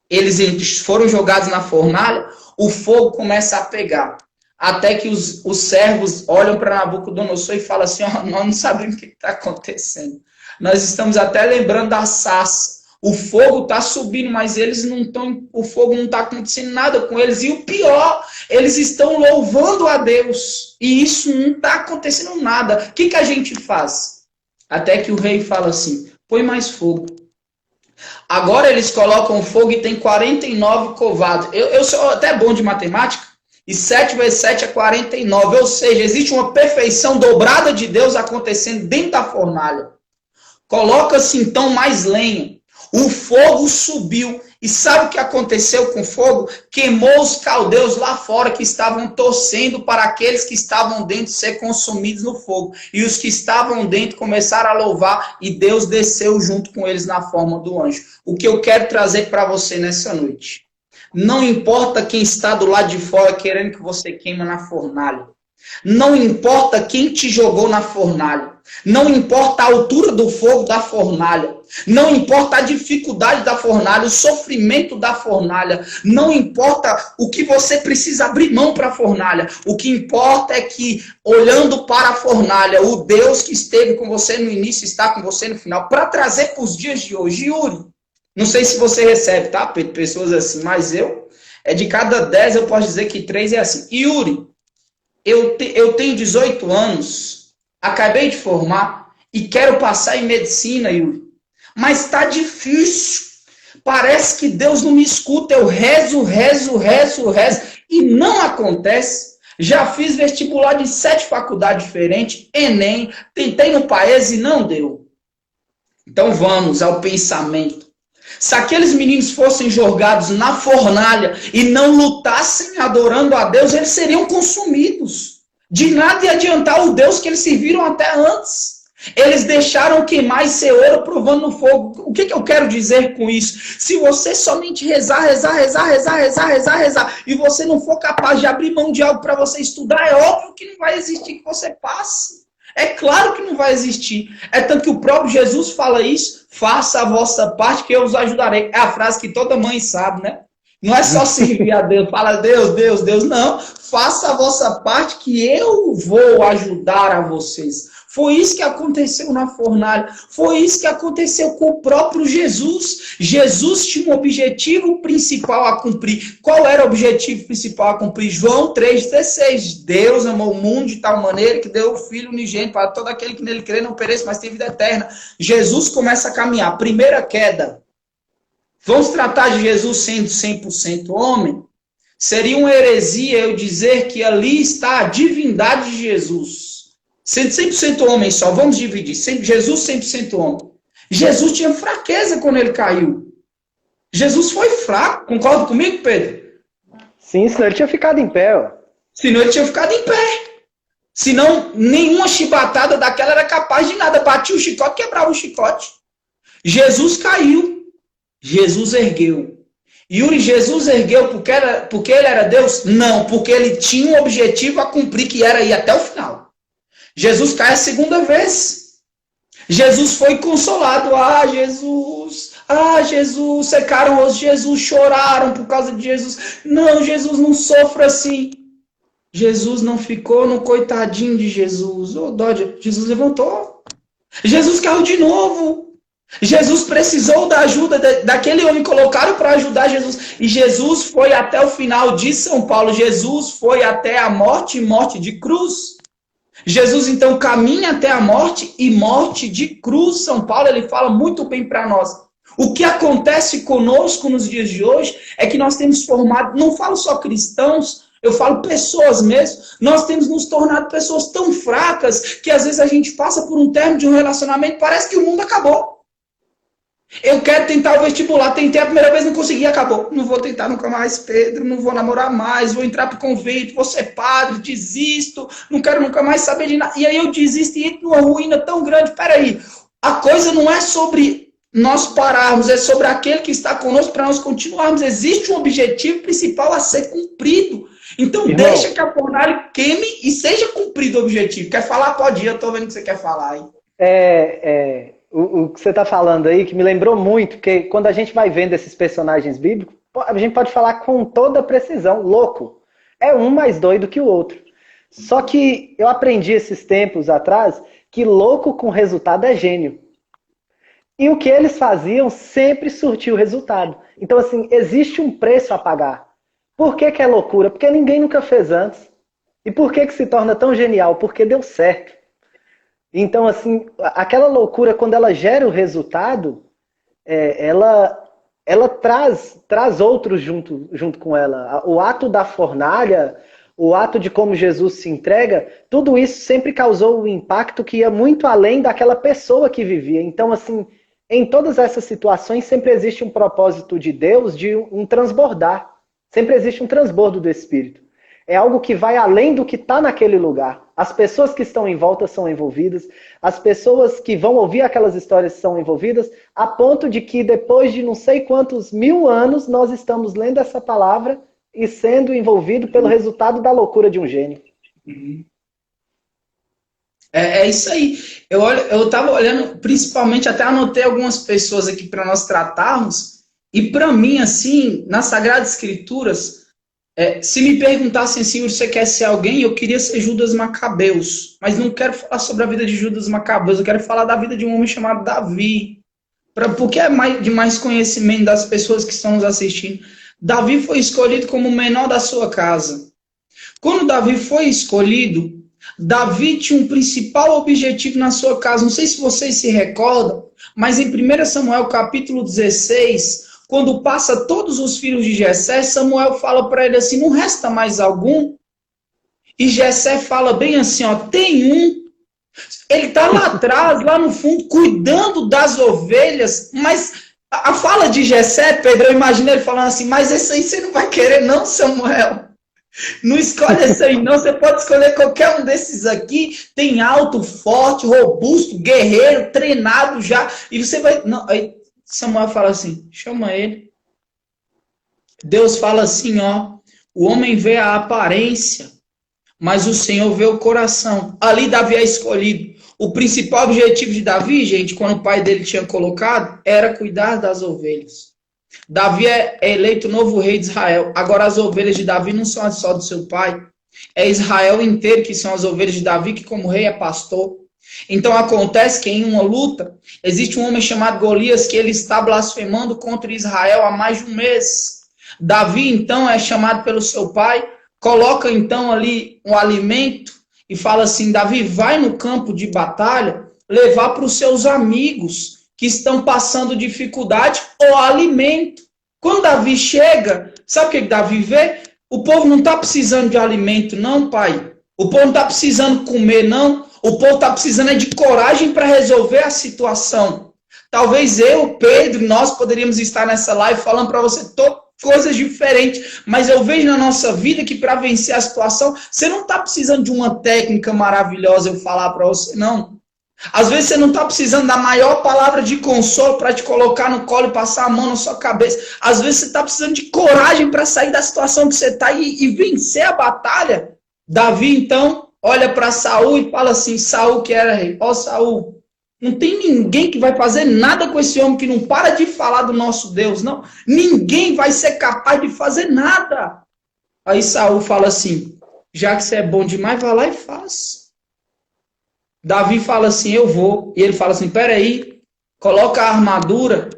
Speaker 3: Eles foram jogados na fornalha, o fogo começa a pegar. Até que os servos olham para Nabucodonosor e falam assim, nós não sabemos o que está acontecendo. Nós estamos até lembrando da sarça. O fogo está subindo, mas o fogo não está acontecendo nada com eles. E o pior, eles estão louvando a Deus. E isso não está acontecendo nada. O que a gente faz? Até que o rei fala assim, põe mais fogo. Agora eles colocam fogo e tem 49 covados. Eu sou até bom de matemática. E 7 vezes 7 é 49. Ou seja, existe uma perfeição dobrada de Deus acontecendo dentro da fornalha. Coloca-se então mais lenha. O fogo subiu. E sabe o que aconteceu com o fogo? Queimou os caldeus lá fora que estavam torcendo para aqueles que estavam dentro ser consumidos no fogo. E os que estavam dentro começaram a louvar e Deus desceu junto com eles na forma do anjo. O que eu quero trazer para você nessa noite. Não importa quem está do lado de fora querendo que você queime na fornalha. Não importa quem te jogou na fornalha. Não importa a altura do fogo da fornalha. Não importa a dificuldade da fornalha, o sofrimento da fornalha. Não importa o que você precisa abrir mão para a fornalha. O que importa é que, olhando para a fornalha, o Deus que esteve com você no início está com você no final. Para trazer para os dias de hoje, Yuri, não sei se você recebe, tá? Pessoas assim, mas de cada 10 eu posso dizer que 3 é assim. Yuri, eu tenho 18 anos, acabei de formar e quero passar em medicina, Yuri. Mas está difícil. Parece que Deus não me escuta. Eu rezo e não acontece. Já fiz vestibular de 7 faculdades diferentes, Enem, tentei no país e não deu. Então vamos ao pensamento. Se aqueles meninos fossem jogados na fornalha e não lutassem adorando a Deus, eles seriam consumidos. De nada ia adiantar o Deus que eles serviram até antes. Eles deixaram queimar e ser ouro provando no fogo. O que eu quero dizer com isso? Se você somente rezar, e você não for capaz de abrir mão de algo para você estudar, é óbvio que não vai existir que você passe. É claro que não vai existir. É tanto que o próprio Jesus fala isso: faça a vossa parte que eu os ajudarei. É a frase que toda mãe sabe, né? Não é só servir a Deus, fala Deus, não. Faça a vossa parte que eu vou ajudar a vocês. Foi isso que aconteceu na fornalha. Foi isso que aconteceu com o próprio Jesus. Jesus tinha um objetivo principal a cumprir. Qual era o objetivo principal a cumprir? João 3,16. Deus amou o mundo de tal maneira que deu o Filho unigênito para todo aquele que nele crê não pereça, mas tem vida eterna. Jesus começa a caminhar. Primeira queda. Vamos tratar de Jesus sendo 100% homem? Seria uma heresia eu dizer que ali está a divindade de Jesus. Sendo 100% homem só, vamos dividir. Jesus 100% homem. Jesus tinha fraqueza quando ele caiu. Jesus foi fraco. Concorda comigo, Pedro?
Speaker 1: Sim, senão ele tinha ficado em pé. Ó.
Speaker 3: Senão ele tinha ficado em pé. Senão nenhuma chibatada daquela era capaz de nada. Batia o chicote, quebrava o chicote. Jesus caiu. Jesus ergueu. Yuri, Jesus ergueu porque ele era Deus? Não, porque ele tinha um objetivo a cumprir, que era ir até o final. Jesus cai a segunda vez. Jesus foi consolado. Ah, Jesus, secaram os Jesus, choraram por causa de Jesus. Não, Jesus não sofra assim. Jesus não ficou no coitadinho de Jesus. Oh, Jesus levantou. Jesus caiu de novo. Jesus precisou da ajuda daquele homem, colocaram para ajudar Jesus. E Jesus foi até o final de São Paulo. Jesus foi até a morte e morte de cruz. Jesus, então, caminha até a morte e morte de cruz. São Paulo, ele fala muito bem para nós. O que acontece conosco nos dias de hoje é que nós temos formado, não falo só cristãos, eu falo pessoas mesmo, nós temos nos tornado pessoas tão fracas que às vezes a gente passa por um término de um relacionamento, parece que o mundo acabou. Eu quero tentar o vestibular, tentei a primeira vez, não consegui, acabou. Não vou tentar nunca mais, Pedro, não vou namorar mais, vou entrar pro convento, vou ser padre, desisto, não quero nunca mais saber de nada. E aí eu desisto e entro numa ruína tão grande. Peraí, a coisa não é sobre nós pararmos, é sobre aquele que está conosco para nós continuarmos. Existe um objetivo principal a ser cumprido. Então irmão, deixa que a fornalha queime e seja cumprido o objetivo. Quer falar? Pode ir, eu tô vendo que você quer falar aí.
Speaker 1: O que você está falando aí, que me lembrou muito, porque quando a gente vai vendo esses personagens bíblicos, a gente pode falar com toda precisão, louco. É um mais doido que o outro. Só que eu aprendi esses tempos atrás que louco com resultado é gênio. E o que eles faziam sempre surtiu resultado. Então, assim, existe um preço a pagar. Por que é loucura? Porque ninguém nunca fez antes. E por que se torna tão genial? Porque deu certo. Então, assim, aquela loucura, quando ela gera o resultado, ela traz outros junto com ela. O ato da fornalha, o ato de como Jesus se entrega, tudo isso sempre causou um impacto que ia muito além daquela pessoa que vivia. Então, assim, em todas essas situações, sempre existe um propósito de Deus de um transbordar. Sempre existe um transbordo do Espírito. É algo que vai além do que está naquele lugar. As pessoas que estão em volta são envolvidas, as pessoas que vão ouvir aquelas histórias são envolvidas, a ponto de que depois de não sei quantos 1000 anos, nós estamos lendo essa palavra e sendo envolvido pelo resultado da loucura de um gênio.
Speaker 3: É isso aí. Eu estava olhando, principalmente, até anotei algumas pessoas aqui para nós tratarmos, e para mim, assim, nas Sagradas Escrituras, se me perguntassem assim, você quer ser alguém? Eu queria ser Judas Macabeus. Mas não quero falar sobre a vida de Judas Macabeus, eu quero falar da vida de um homem chamado Davi. Porque é de mais conhecimento das pessoas que estão nos assistindo. Davi foi escolhido como o menor da sua casa. Quando Davi foi escolhido, Davi tinha um principal objetivo na sua casa. Não sei se vocês se recordam, mas em 1 Samuel capítulo 16... quando passa todos os filhos de Jessé, Samuel fala para ele assim, não resta mais algum? E Jessé fala bem assim, ó, tem um. Ele está lá atrás, lá no fundo, cuidando das ovelhas, mas a fala de Jessé, Pedro, eu imagino ele falando assim, mas esse aí você não vai querer não, Samuel. Não escolhe esse aí não, você pode escolher qualquer um desses aqui, tem alto, forte, robusto, guerreiro, treinado já, e você vai... Não, aí Samuel fala assim, chama ele. Deus fala assim, ó, o homem vê a aparência, mas o Senhor vê o coração. Ali Davi é escolhido. O principal objetivo de Davi, gente, quando o pai dele tinha colocado, era cuidar das ovelhas. Davi é eleito novo rei de Israel. Agora as ovelhas de Davi não são só do seu pai. É Israel inteiro que são as ovelhas de Davi, que como rei é pastor. Então acontece que em uma luta, existe um homem chamado Golias que ele está blasfemando contra Israel há mais de um mês. Davi então é chamado pelo seu pai, coloca então ali um alimento e fala assim, Davi, vai no campo de batalha levar para os seus amigos que estão passando dificuldade o alimento. Quando Davi chega, sabe o que Davi vê? O povo não está precisando de alimento não, pai. O povo não está precisando comer não. O povo está precisando de coragem para resolver a situação. Talvez eu, Pedro, nós poderíamos estar nessa live falando para você coisas diferentes, mas eu vejo na nossa vida que para vencer a situação, você não está precisando de uma técnica maravilhosa eu falar para você, não. Às vezes você não está precisando da maior palavra de consolo para te colocar no colo e passar a mão na sua cabeça. Às vezes você está precisando de coragem para sair da situação que você está e vencer a batalha. Davi, então, olha para Saul e fala assim, Saul que era rei, ó Saul, não tem ninguém que vai fazer nada com esse homem que não para de falar do nosso Deus, não. Ninguém vai ser capaz de fazer nada. Aí Saul fala assim, já que você é bom demais, vai lá e faz. Davi fala assim, eu vou. E ele fala assim, peraí, coloca a armadura.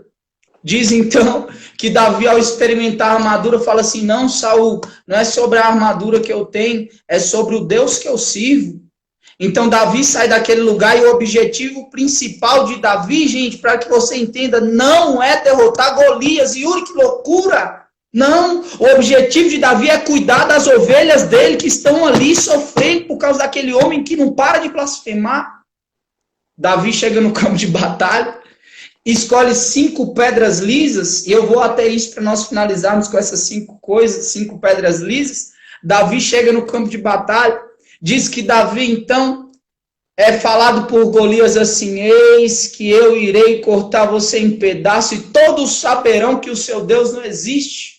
Speaker 3: Diz então que Davi, ao experimentar a armadura, fala assim, não, Saul, não é sobre a armadura que eu tenho, é sobre o Deus que eu sirvo. Então Davi sai daquele lugar e o objetivo principal de Davi, gente, para que você entenda, não é derrotar Golias. Yuri, que loucura! Não, o objetivo de Davi é cuidar das ovelhas dele que estão ali sofrendo por causa daquele homem que não para de blasfemar. Davi chega no campo de batalha, escolhe 5 pedras lisas, e eu vou até isso para nós finalizarmos com essas 5 coisas, 5 pedras lisas. Davi chega no campo de batalha, diz que Davi, então, é falado por Golias assim, eis que eu irei cortar você em pedaços e todos saberão que o seu Deus não existe.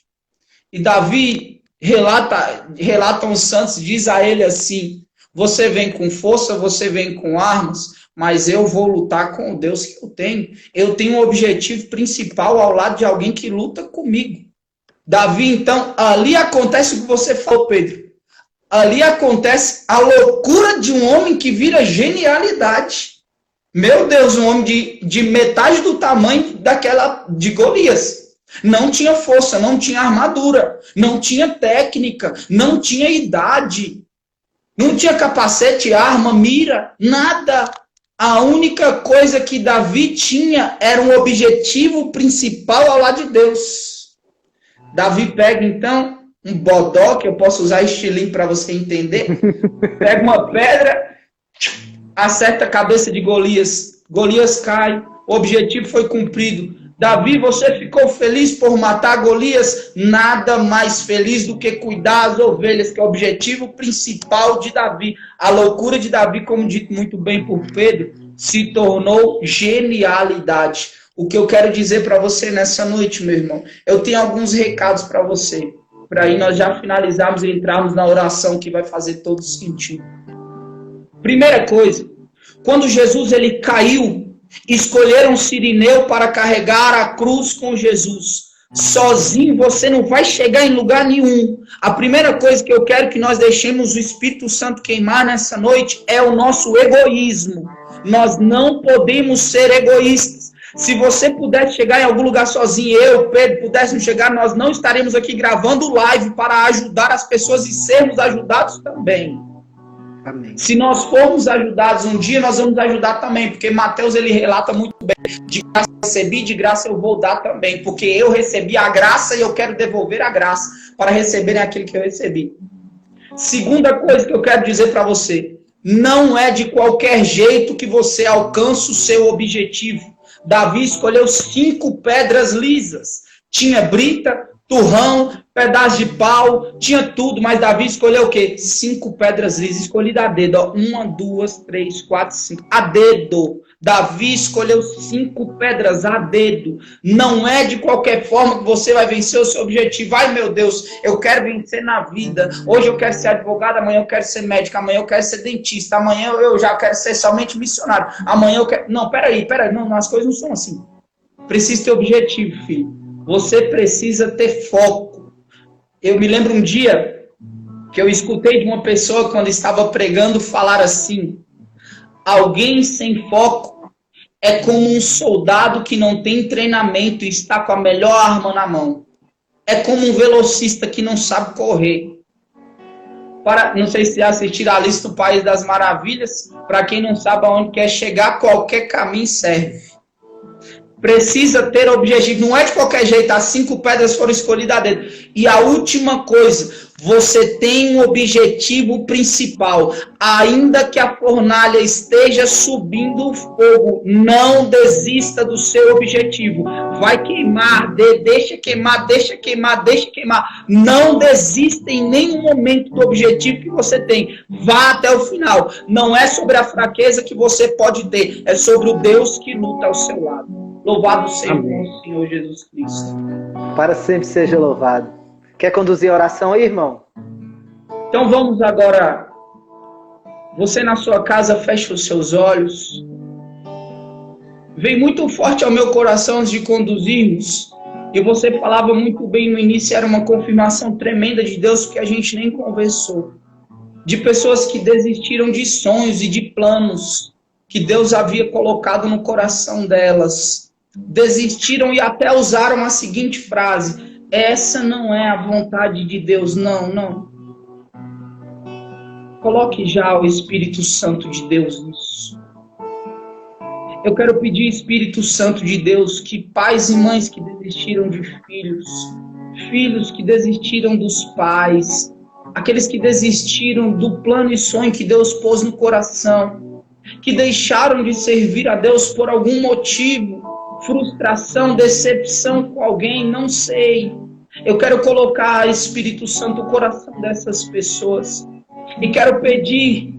Speaker 3: E Davi relatam os santos, diz a ele assim, você vem com força, você vem com armas, mas eu vou lutar com o Deus que eu tenho. Eu tenho um objetivo principal ao lado de alguém que luta comigo. Davi, então, ali acontece o que você falou, Pedro. Ali acontece a loucura de um homem que vira genialidade. Meu Deus, um homem de metade do tamanho de Golias. Não tinha força, não tinha armadura, não tinha técnica, não tinha idade, não tinha capacete, arma, mira, nada. A única coisa que Davi tinha era um objetivo principal ao lado de Deus. Davi pega, então, um bodó, que eu posso usar estilinho para você entender, pega uma pedra, acerta a cabeça de Golias, Golias cai, o objetivo foi cumprido. Davi, você ficou feliz por matar Golias? Nada mais feliz do que cuidar das ovelhas, que é o objetivo principal de Davi. A loucura de Davi, como dito muito bem por Pedro, se tornou genialidade. O que eu quero dizer para você nessa noite, meu irmão, eu tenho alguns recados para você, para aí nós já finalizarmos e entrarmos na oração que vai fazer todo sentido. Primeira coisa, quando Jesus ele caiu, escolheram Cirineu para carregar a cruz com Jesus. Sozinho você não vai chegar em lugar nenhum. A primeira coisa que eu quero que nós deixemos o Espírito Santo queimar nessa noite é o nosso egoísmo. Nós não podemos ser egoístas. Se você pudesse chegar em algum lugar sozinho, eu, Pedro, pudéssemos chegar, nós não estaremos aqui gravando live para ajudar as pessoas e sermos ajudados também. Amém. Se nós formos ajudados um dia, nós vamos ajudar também, porque Mateus ele relata muito bem, de graça eu recebi, de graça eu vou dar também, porque eu recebi a graça e eu quero devolver a graça para receberem aquilo que eu recebi. Segunda coisa que eu quero dizer para você, Não é de qualquer jeito que você alcança o seu objetivo. Davi escolheu 5 pedras lisas. Tinha brita, turrão, pedaço de pau, tinha tudo, mas Davi escolheu o quê? 5 pedras lisas, escolhidas a dedo, ó. 1, 2, 3, 4, 5, a dedo. Davi escolheu 5 pedras a dedo. Não é de qualquer forma que você vai vencer o seu objetivo. Ai, meu Deus, eu quero vencer na vida. Hoje eu quero ser advogado, amanhã eu quero ser médico, amanhã eu quero ser dentista, amanhã eu já quero ser somente missionário. Amanhã eu quero... Não, peraí, não, as coisas não são assim. Precisa ter objetivo, filho. Você precisa ter foco. Eu me lembro um dia que eu escutei de uma pessoa quando estava pregando falar assim: alguém sem foco é como um soldado que não tem treinamento e está com a melhor arma na mão. É como um velocista que não sabe correr. Não sei se assistiram a lista do País das Maravilhas. Para quem não sabe aonde quer chegar, qualquer caminho serve. Precisa ter objetivo. Não é de qualquer jeito. As 5 pedras foram escolhidas a dedo. E a última coisa, você tem um objetivo principal. Ainda que a fornalha esteja subindo o fogo, não desista do seu objetivo. Vai queimar, deixa queimar, deixa queimar, deixa queimar. Não desista em nenhum momento do objetivo que você tem. Vá até o final. Não é sobre a fraqueza que você pode ter, é sobre o Deus que luta ao seu lado. Louvado seja o Senhor Jesus Cristo.
Speaker 1: Para sempre seja louvado. Quer conduzir a oração aí, irmão?
Speaker 3: Então vamos agora. Você na sua casa, fecha os seus olhos. Veio muito forte ao meu coração antes de conduzirmos. E você falava muito bem no início, era uma confirmação tremenda de Deus que a gente nem conversou. De pessoas que desistiram de sonhos e de planos que Deus havia colocado no coração delas. Desistiram e até usaram a seguinte frase: essa não é a vontade de Deus. Não. Coloque já o Espírito Santo de Deus nisso. Eu quero pedir, Espírito Santo de Deus, que pais e mães que desistiram de filhos, filhos que desistiram dos pais, aqueles que desistiram do plano e sonho que Deus pôs no coração, que deixaram de servir a Deus por algum motivo, frustração, decepção com alguém, não sei. Eu quero colocar, Espírito Santo, no coração dessas pessoas. E quero pedir,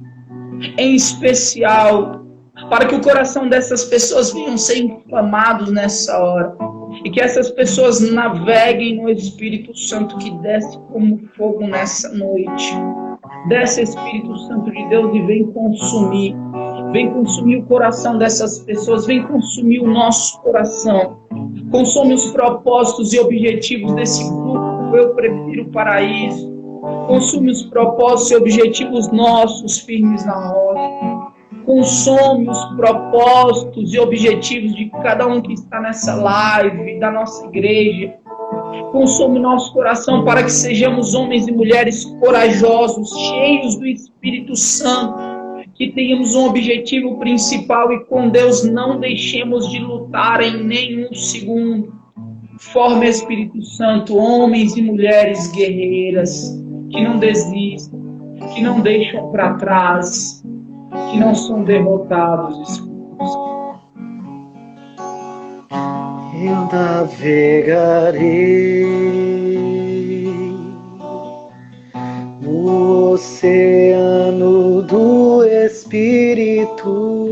Speaker 3: em especial, para que o coração dessas pessoas venham ser inflamados nessa hora. E que essas pessoas naveguem no Espírito Santo que desce como fogo nessa noite. Desce, Espírito Santo de Deus, e vem consumir. Vem consumir o coração dessas pessoas. Vem consumir o nosso coração. Consome os propósitos e objetivos desse grupo. Eu prefiro o paraíso. Consome os propósitos e objetivos nossos, firmes na rocha. Consome os propósitos e objetivos de cada um que está nessa live, da nossa igreja. Consome nosso coração para que sejamos homens e mulheres corajosos, cheios do Espírito Santo, que tenhamos um objetivo principal e com Deus não deixemos de lutar em nenhum segundo. Forme, Espírito Santo, homens e mulheres guerreiras, que não desistem, que não deixam para trás, que não são derrotados.
Speaker 1: Eu navegarei no oceano do Espírito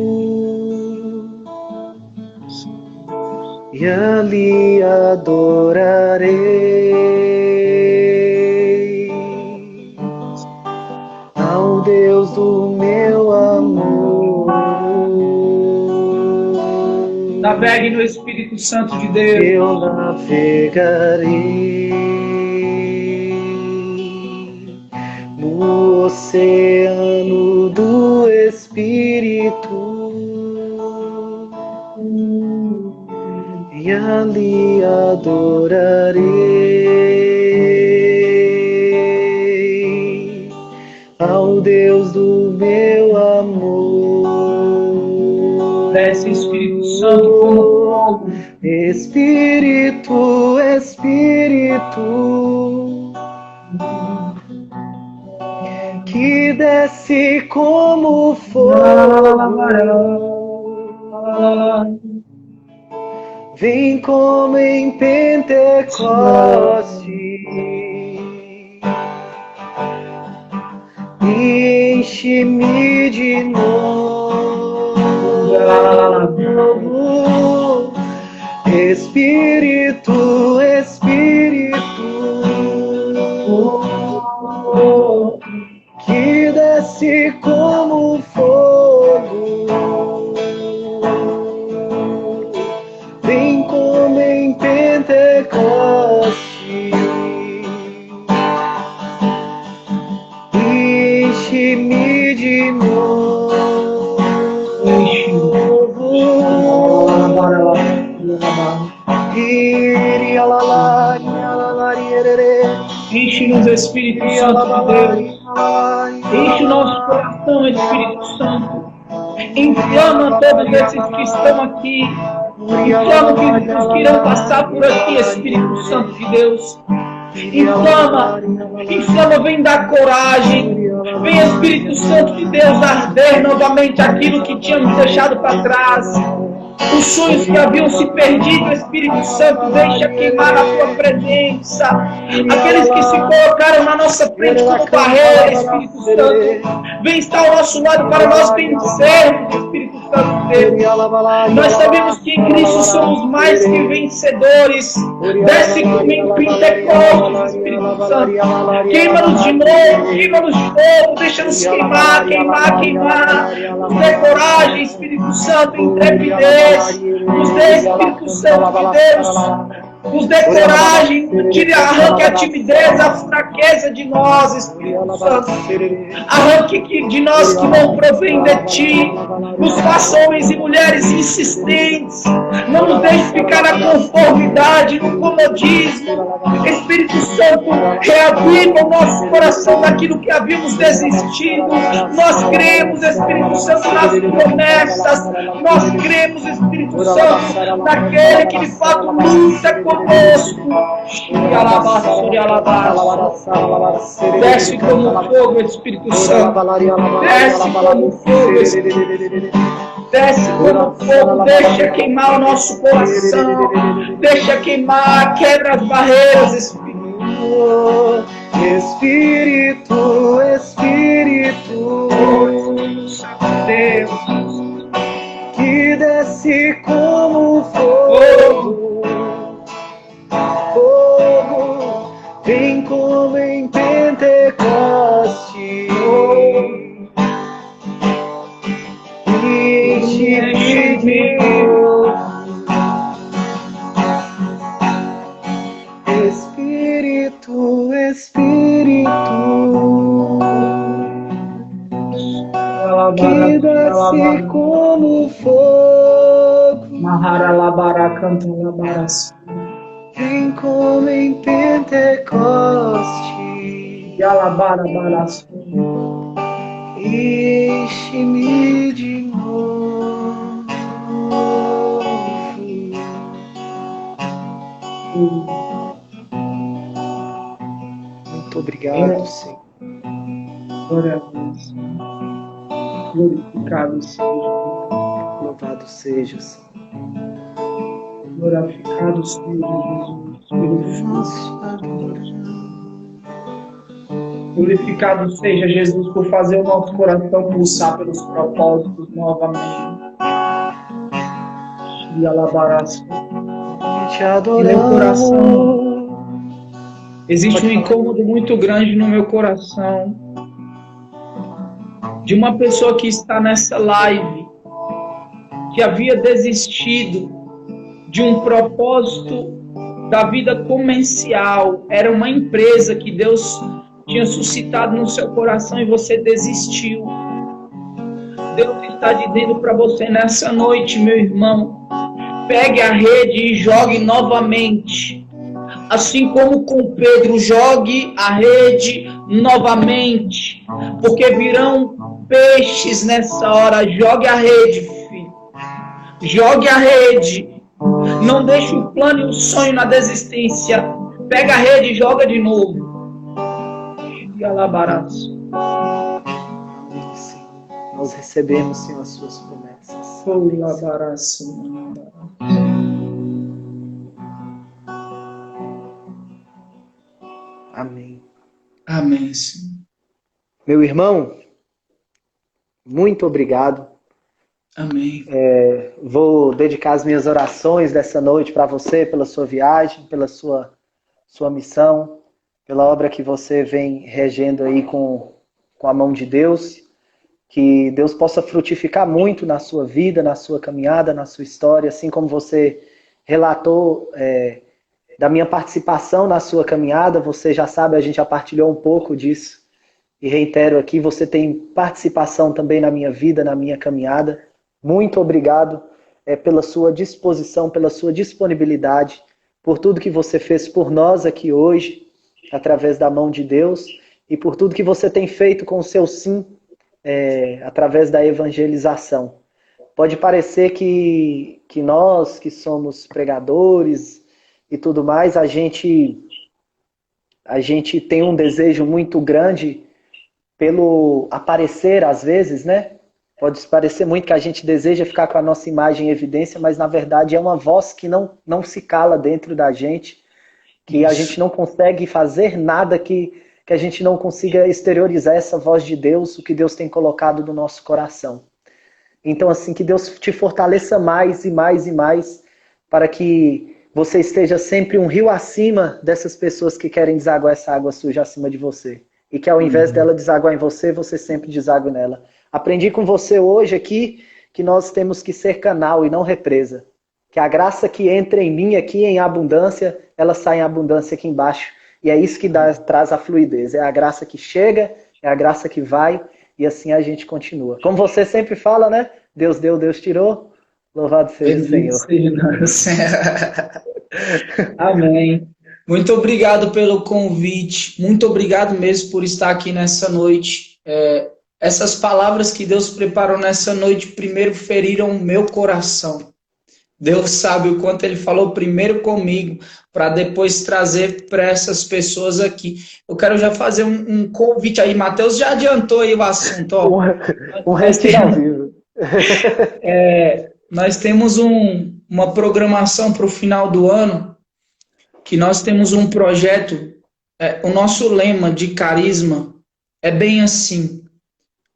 Speaker 1: e ali adorarei ao Deus do meu amor.
Speaker 3: Navegue no Espírito Santo de Deus.
Speaker 1: Eu navegarei no oceano do Espírito e ali adorarei ao Deus do meu amor.
Speaker 3: Desce, Espírito Santo, como fogo.
Speaker 1: Espírito, Espírito, que desce como fogo, vem como em Pentecoste, enche-me de novo, Espírito, Espírito, que desce como fogo, vem como em Pentecoste, enche-me de novo,
Speaker 3: enche-nos, Espírito Santo de Deus. Enche o nosso coração, Espírito Santo. Inflama todos esses que estão aqui. Inflama os que irão passar por aqui, Espírito Santo de Deus. Inflama, vem dar coragem. Vem, Espírito Santo de Deus, arder novamente aquilo que tínhamos deixado para trás. Os sonhos que haviam se perdido, Espírito Santo, deixa queimar a tua presença. Aqueles que se colocaram na nossa frente como barreira, Espírito Santo, vem estar ao nosso lado para nós vencermos, Espírito Santo de Deus. Nós sabemos que em Cristo somos mais que vencedores. Desce como em Pentecostes, Espírito Santo. Queima-nos de novo, deixa-nos queimar. Nos dê coragem, Espírito Santo, intrepidez. Nos dê, Espírito Santo de Deus, nos dê coragem, arranque a timidez, a fraqueza de nós, Espírito Santo. Arranque de nós que não provém de Ti. Nos faça homens e mulheres insistentes. Não nos deixe ficar na conformidade, no comodismo. Espírito Santo, reaviva o nosso coração daquilo que havíamos desistido. Nós cremos, Espírito Santo, nas promessas. Nós cremos, Espírito Santo, naquele que de fato luta conosco. Desce como fogo, Espírito Santo. Desce como fogo, Espírito. Desce como fogo, deixa queimar o nosso coração. Deixa queimar, quebra as barreiras, Espírito.
Speaker 1: Espírito, Espírito,
Speaker 3: Deus,
Speaker 1: que desce como fogo, fogo, vem como em Pentecoste, enche-me de novo, Espírito, Espírito, que desce como fogo, vem como em Pentecoste, enche-me de novo. Muito obrigado, Senhor.
Speaker 3: Glória a Deus. Glorificado seja.
Speaker 1: Louvado seja, Senhor.
Speaker 3: Glorificado seja Jesus. Glorificado seja Jesus por fazer o nosso coração pulsar pelos propósitos novamente. E alabarás.
Speaker 1: Te adoramos.
Speaker 3: Meu coração. Existe um incômodo muito grande no meu coração de uma pessoa que está nessa live, que havia desistido de um propósito da vida comercial. Era uma empresa que Deus tinha suscitado no seu coração e você desistiu. Deus está dizendo para você nessa noite, meu irmão, pegue a rede e jogue novamente. Assim como com Pedro, jogue a rede novamente, porque virão peixes nessa hora. Jogue a rede, filho. Jogue a rede. Não deixe o plano e o sonho na desistência. Pega a rede e joga de novo. E alabarás.
Speaker 1: Amém, Senhor. Nós recebemos, Senhor, as suas promessas. Amém.
Speaker 3: Amém, Senhor.
Speaker 1: Meu irmão, muito obrigado.
Speaker 3: Amém.
Speaker 1: Vou dedicar as minhas orações dessa noite para você, pela sua viagem, pela sua missão, pela obra que você vem regendo aí com a mão de Deus. Que Deus possa frutificar muito na sua vida, na sua caminhada, na sua história, assim como você relatou da minha participação na sua caminhada. Você já sabe, a gente já partilhou um pouco disso. E reitero aqui, você tem participação também na minha vida, na minha caminhada. Muito obrigado pela sua disposição, pela sua disponibilidade, por tudo que você fez por nós aqui hoje, através da mão de Deus, e por tudo que você tem feito com o seu sim, através da evangelização. Pode parecer que nós, que somos pregadores e tudo mais, a gente tem um desejo muito grande pelo aparecer às vezes, né? Pode parecer muito que a gente deseja ficar com a nossa imagem em evidência, mas na verdade é uma voz que não se cala dentro da gente, que a gente não consegue fazer nada que a gente não consiga exteriorizar essa voz de Deus, o que Deus tem colocado no nosso coração. Então, assim, que Deus te fortaleça mais e mais e mais, para que você esteja sempre um rio acima dessas pessoas que querem desaguar essa água suja acima de você. E que ao invés dela desaguar em você, você sempre desague nela. Aprendi com você hoje aqui que nós temos que ser canal e não represa. Que a graça que entra em mim aqui em abundância, ela sai em abundância aqui embaixo. E é isso que traz a fluidez. É a graça que chega, é a graça que vai, e assim a gente continua. Como você sempre fala, né? Deus deu, Deus tirou. Louvado seja o Senhor.
Speaker 3: Amém. Muito obrigado pelo convite. Muito obrigado mesmo por estar aqui nessa noite. Essas palavras que Deus preparou nessa noite, primeiro feriram o meu coração. Deus sabe o quanto Ele falou primeiro comigo, para depois trazer para essas pessoas aqui. Eu quero já fazer um convite aí. Mateus já adiantou aí o assunto. Ó.
Speaker 1: Um retiro ao vivo.
Speaker 3: Nós temos uma programação para o final do ano, que nós temos um projeto, o nosso lema de carisma é bem assim: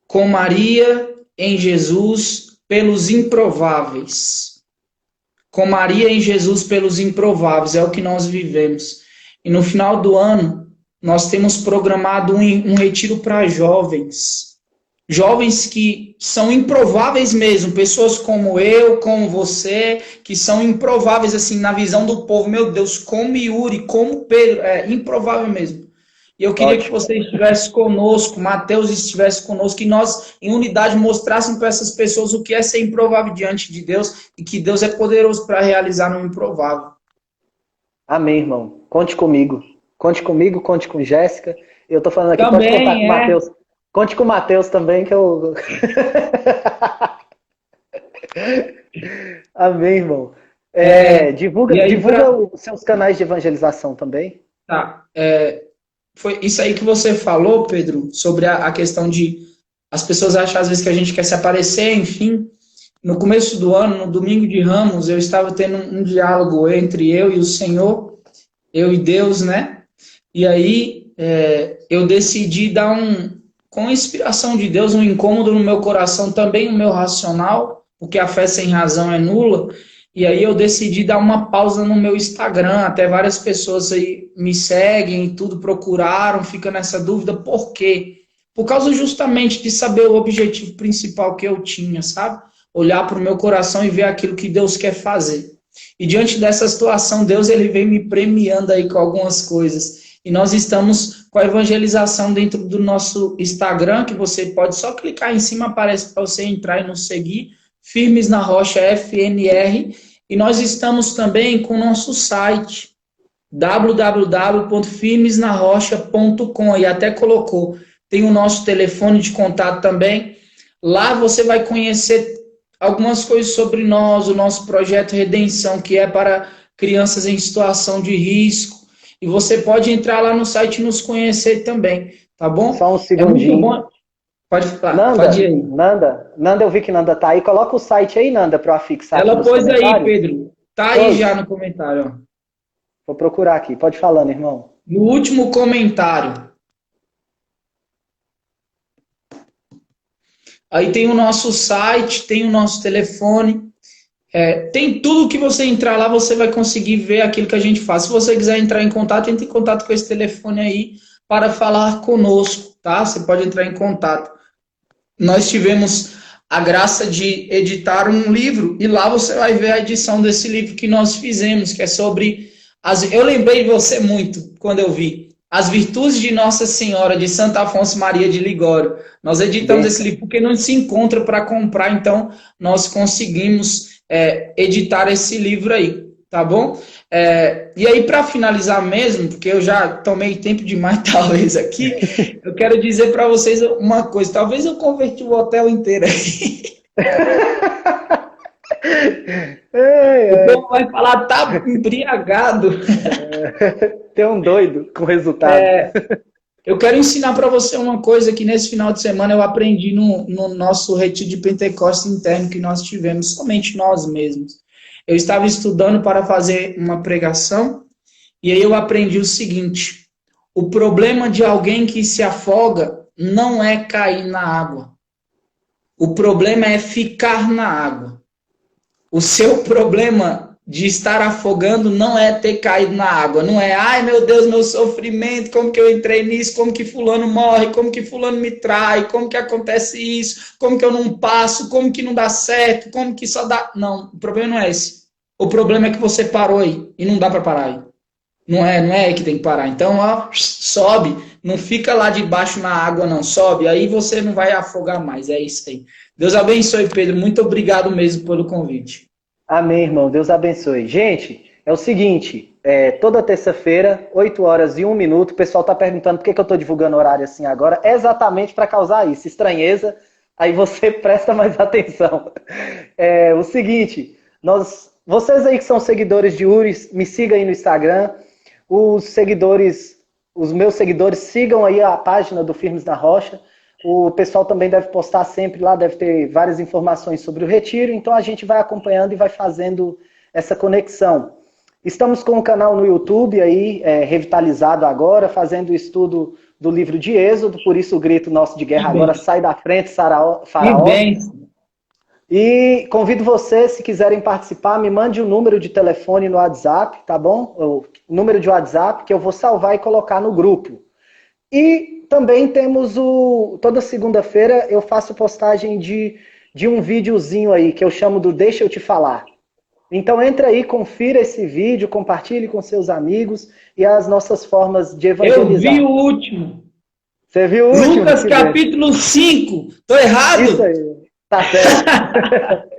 Speaker 3: com Maria em Jesus pelos improváveis. Com Maria em Jesus pelos improváveis, é o que nós vivemos. E no final do ano, nós temos programado um retiro para jovens. Jovens que são improváveis mesmo, pessoas como eu, como você, que são improváveis assim na visão do povo. Meu Deus, como Yuri, como Pedro, é improvável mesmo. E eu queria que você estivesse conosco, Mateus estivesse conosco, que nós, em unidade, mostrássemos para essas pessoas o que é ser improvável diante de Deus e que Deus é poderoso para realizar no improvável.
Speaker 1: Amém, irmão. Conte comigo. Conte comigo, conte com Jéssica. Eu estou falando aqui,
Speaker 3: também,
Speaker 1: pode contar com o Mateus. Conte com o Mateus também, que eu... Amém, irmão. Divulga os seus canais de evangelização também.
Speaker 3: Tá. Foi isso aí que você falou, Pedro, sobre a questão de as pessoas acham às vezes que a gente quer se aparecer, enfim. No começo do ano, no domingo de Ramos, eu estava tendo um diálogo entre eu e o Senhor, eu e Deus, né? E aí eu decidi dar com a inspiração de Deus, um incômodo no meu coração, também no meu racional, porque a fé sem razão é nula. E aí eu decidi dar uma pausa no meu Instagram, até várias pessoas aí me seguem e tudo, procuraram, fica nessa dúvida, por quê? Por causa justamente de saber o objetivo principal que eu tinha, sabe? Olhar para o meu coração e ver aquilo que Deus quer fazer. E diante dessa situação, Deus ele vem me premiando aí com algumas coisas. E nós estamos com a evangelização dentro do nosso Instagram, que você pode só clicar em cima, aparece para você entrar e nos seguir. Firmes na Rocha FNR, e nós estamos também com o nosso site www.firmesnarrocha.com, e até colocou, tem o nosso telefone de contato também. Lá você vai conhecer algumas coisas sobre nós, o nosso projeto Redenção, que é para crianças em situação de risco, e você pode entrar lá no site e nos conhecer também. tá bom?
Speaker 1: Só um
Speaker 3: É muito
Speaker 1: segundinho.
Speaker 3: bom. Pode falar,
Speaker 1: Nanda,
Speaker 3: pode ir aí.
Speaker 1: Nanda, eu vi que Nanda tá aí. Coloca o site aí, Nanda, para eu afixar aqui
Speaker 3: Ela
Speaker 1: nos
Speaker 3: pôs aí,
Speaker 1: comentários.
Speaker 3: Pedro. Tá aí já
Speaker 1: Pois,
Speaker 3: no comentário, ó.
Speaker 1: vou procurar aqui. Pode falando, irmão.
Speaker 3: No último comentário. Aí tem o nosso site, tem o nosso telefone. Tem tudo que você entrar lá, você vai conseguir ver aquilo que a gente faz. Se você quiser entrar em contato, entre em contato com esse telefone aí para falar conosco, tá? Você pode entrar em contato. Nós tivemos a graça de editar um livro e lá você vai ver a edição desse livro que nós fizemos, que é sobre eu lembrei de você muito quando eu vi as virtudes de Nossa Senhora de Santo Afonso Maria de Ligório. Nós editamos esse livro porque não se encontra para comprar, então nós conseguimos editar esse livro aí, tá bom? E aí, para finalizar mesmo, porque eu já tomei tempo demais, talvez, aqui, eu quero dizer para vocês uma coisa. Talvez eu converti o hotel inteiro aí. O povo vai falar, tá embriagado.
Speaker 1: Tem um doido com resultado.
Speaker 3: Eu quero ensinar para você uma coisa que nesse final de semana eu aprendi no nosso retiro de Pentecostes interno que nós tivemos, somente nós mesmos. Eu estava estudando para fazer uma pregação e aí eu aprendi o seguinte: o problema de alguém que se afoga não é cair na água. O problema é ficar na água. O seu problema de estar afogando não é ter caído na água, não é, ai meu Deus, meu sofrimento, como que eu entrei nisso, como que fulano morre, como que fulano me trai, como que acontece isso, como que eu não passo, como que não dá certo, como que só dá... Não, o problema não é esse. O problema é que você parou aí e não dá para parar aí. Não é aí que tem que parar. Então, ó, sobe, não fica lá debaixo na água, não, sobe, aí você não vai afogar mais, é isso aí. Deus abençoe, Pedro, muito obrigado mesmo pelo convite.
Speaker 1: Amém, irmão. Deus abençoe. Gente, é o seguinte, toda terça-feira, 8h01, o pessoal está perguntando por que eu estou divulgando horário assim agora, é exatamente para causar isso, estranheza, aí você presta mais atenção. É o seguinte, vocês aí que são seguidores de Uri, me sigam aí no Instagram, os meus seguidores, sigam aí a página do Firmes na Rocha. O pessoal também deve postar sempre lá, deve ter várias informações sobre o retiro, então a gente vai acompanhando e vai fazendo essa conexão. Estamos com um canal no YouTube aí, revitalizado agora, fazendo o estudo do livro de Êxodo, por isso o grito nosso de guerra agora, sai da frente, Faraó. E convido vocês, se quiserem participar, me mande o número de telefone no WhatsApp, tá bom? O número de WhatsApp que eu vou salvar e colocar no grupo. E também temos toda segunda-feira eu faço postagem de um videozinho aí, que eu chamo do Deixa Eu Te Falar. Então entra aí, confira esse vídeo, compartilhe com seus amigos e as nossas formas de evangelizar.
Speaker 3: Eu vi o último.
Speaker 1: Você viu o último?
Speaker 3: Lucas capítulo 5. Tô errado?
Speaker 1: Isso aí, tá certo.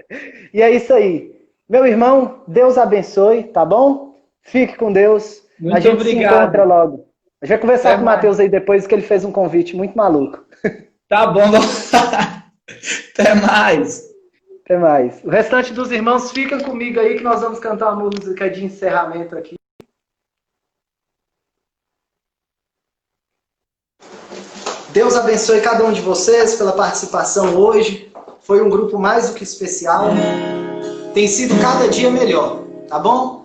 Speaker 1: E é isso aí. Meu irmão, Deus abençoe, tá bom? Fique com Deus.
Speaker 3: Muito
Speaker 1: a gente
Speaker 3: obrigado.
Speaker 1: Se encontra logo. A gente vai conversar
Speaker 3: Até
Speaker 1: com o
Speaker 3: mais.
Speaker 1: Matheus aí depois, que ele fez um convite muito maluco.
Speaker 3: Tá bom. Até mais.
Speaker 1: Até mais. O restante dos irmãos, fica comigo aí que nós vamos cantar uma música de encerramento aqui. Deus abençoe cada um de vocês pela participação hoje. Foi um grupo mais do que especial. Tem sido cada dia melhor, tá bom?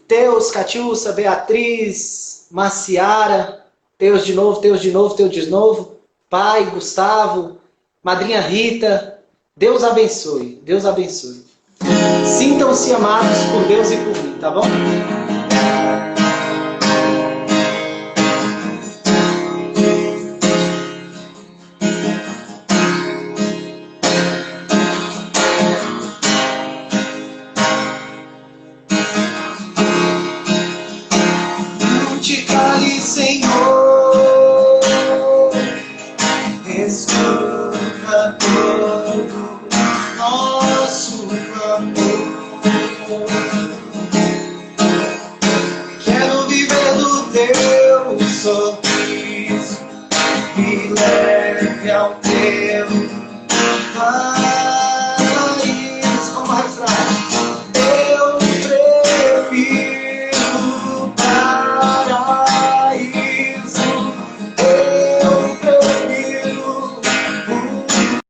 Speaker 1: Teus, Catiúcia, Beatriz, Marciara, Teus de novo, Teus de novo, Teus de novo, Pai, Gustavo, Madrinha Rita, Deus abençoe, Deus abençoe. Sintam-se amados por Deus e por mim, tá bom?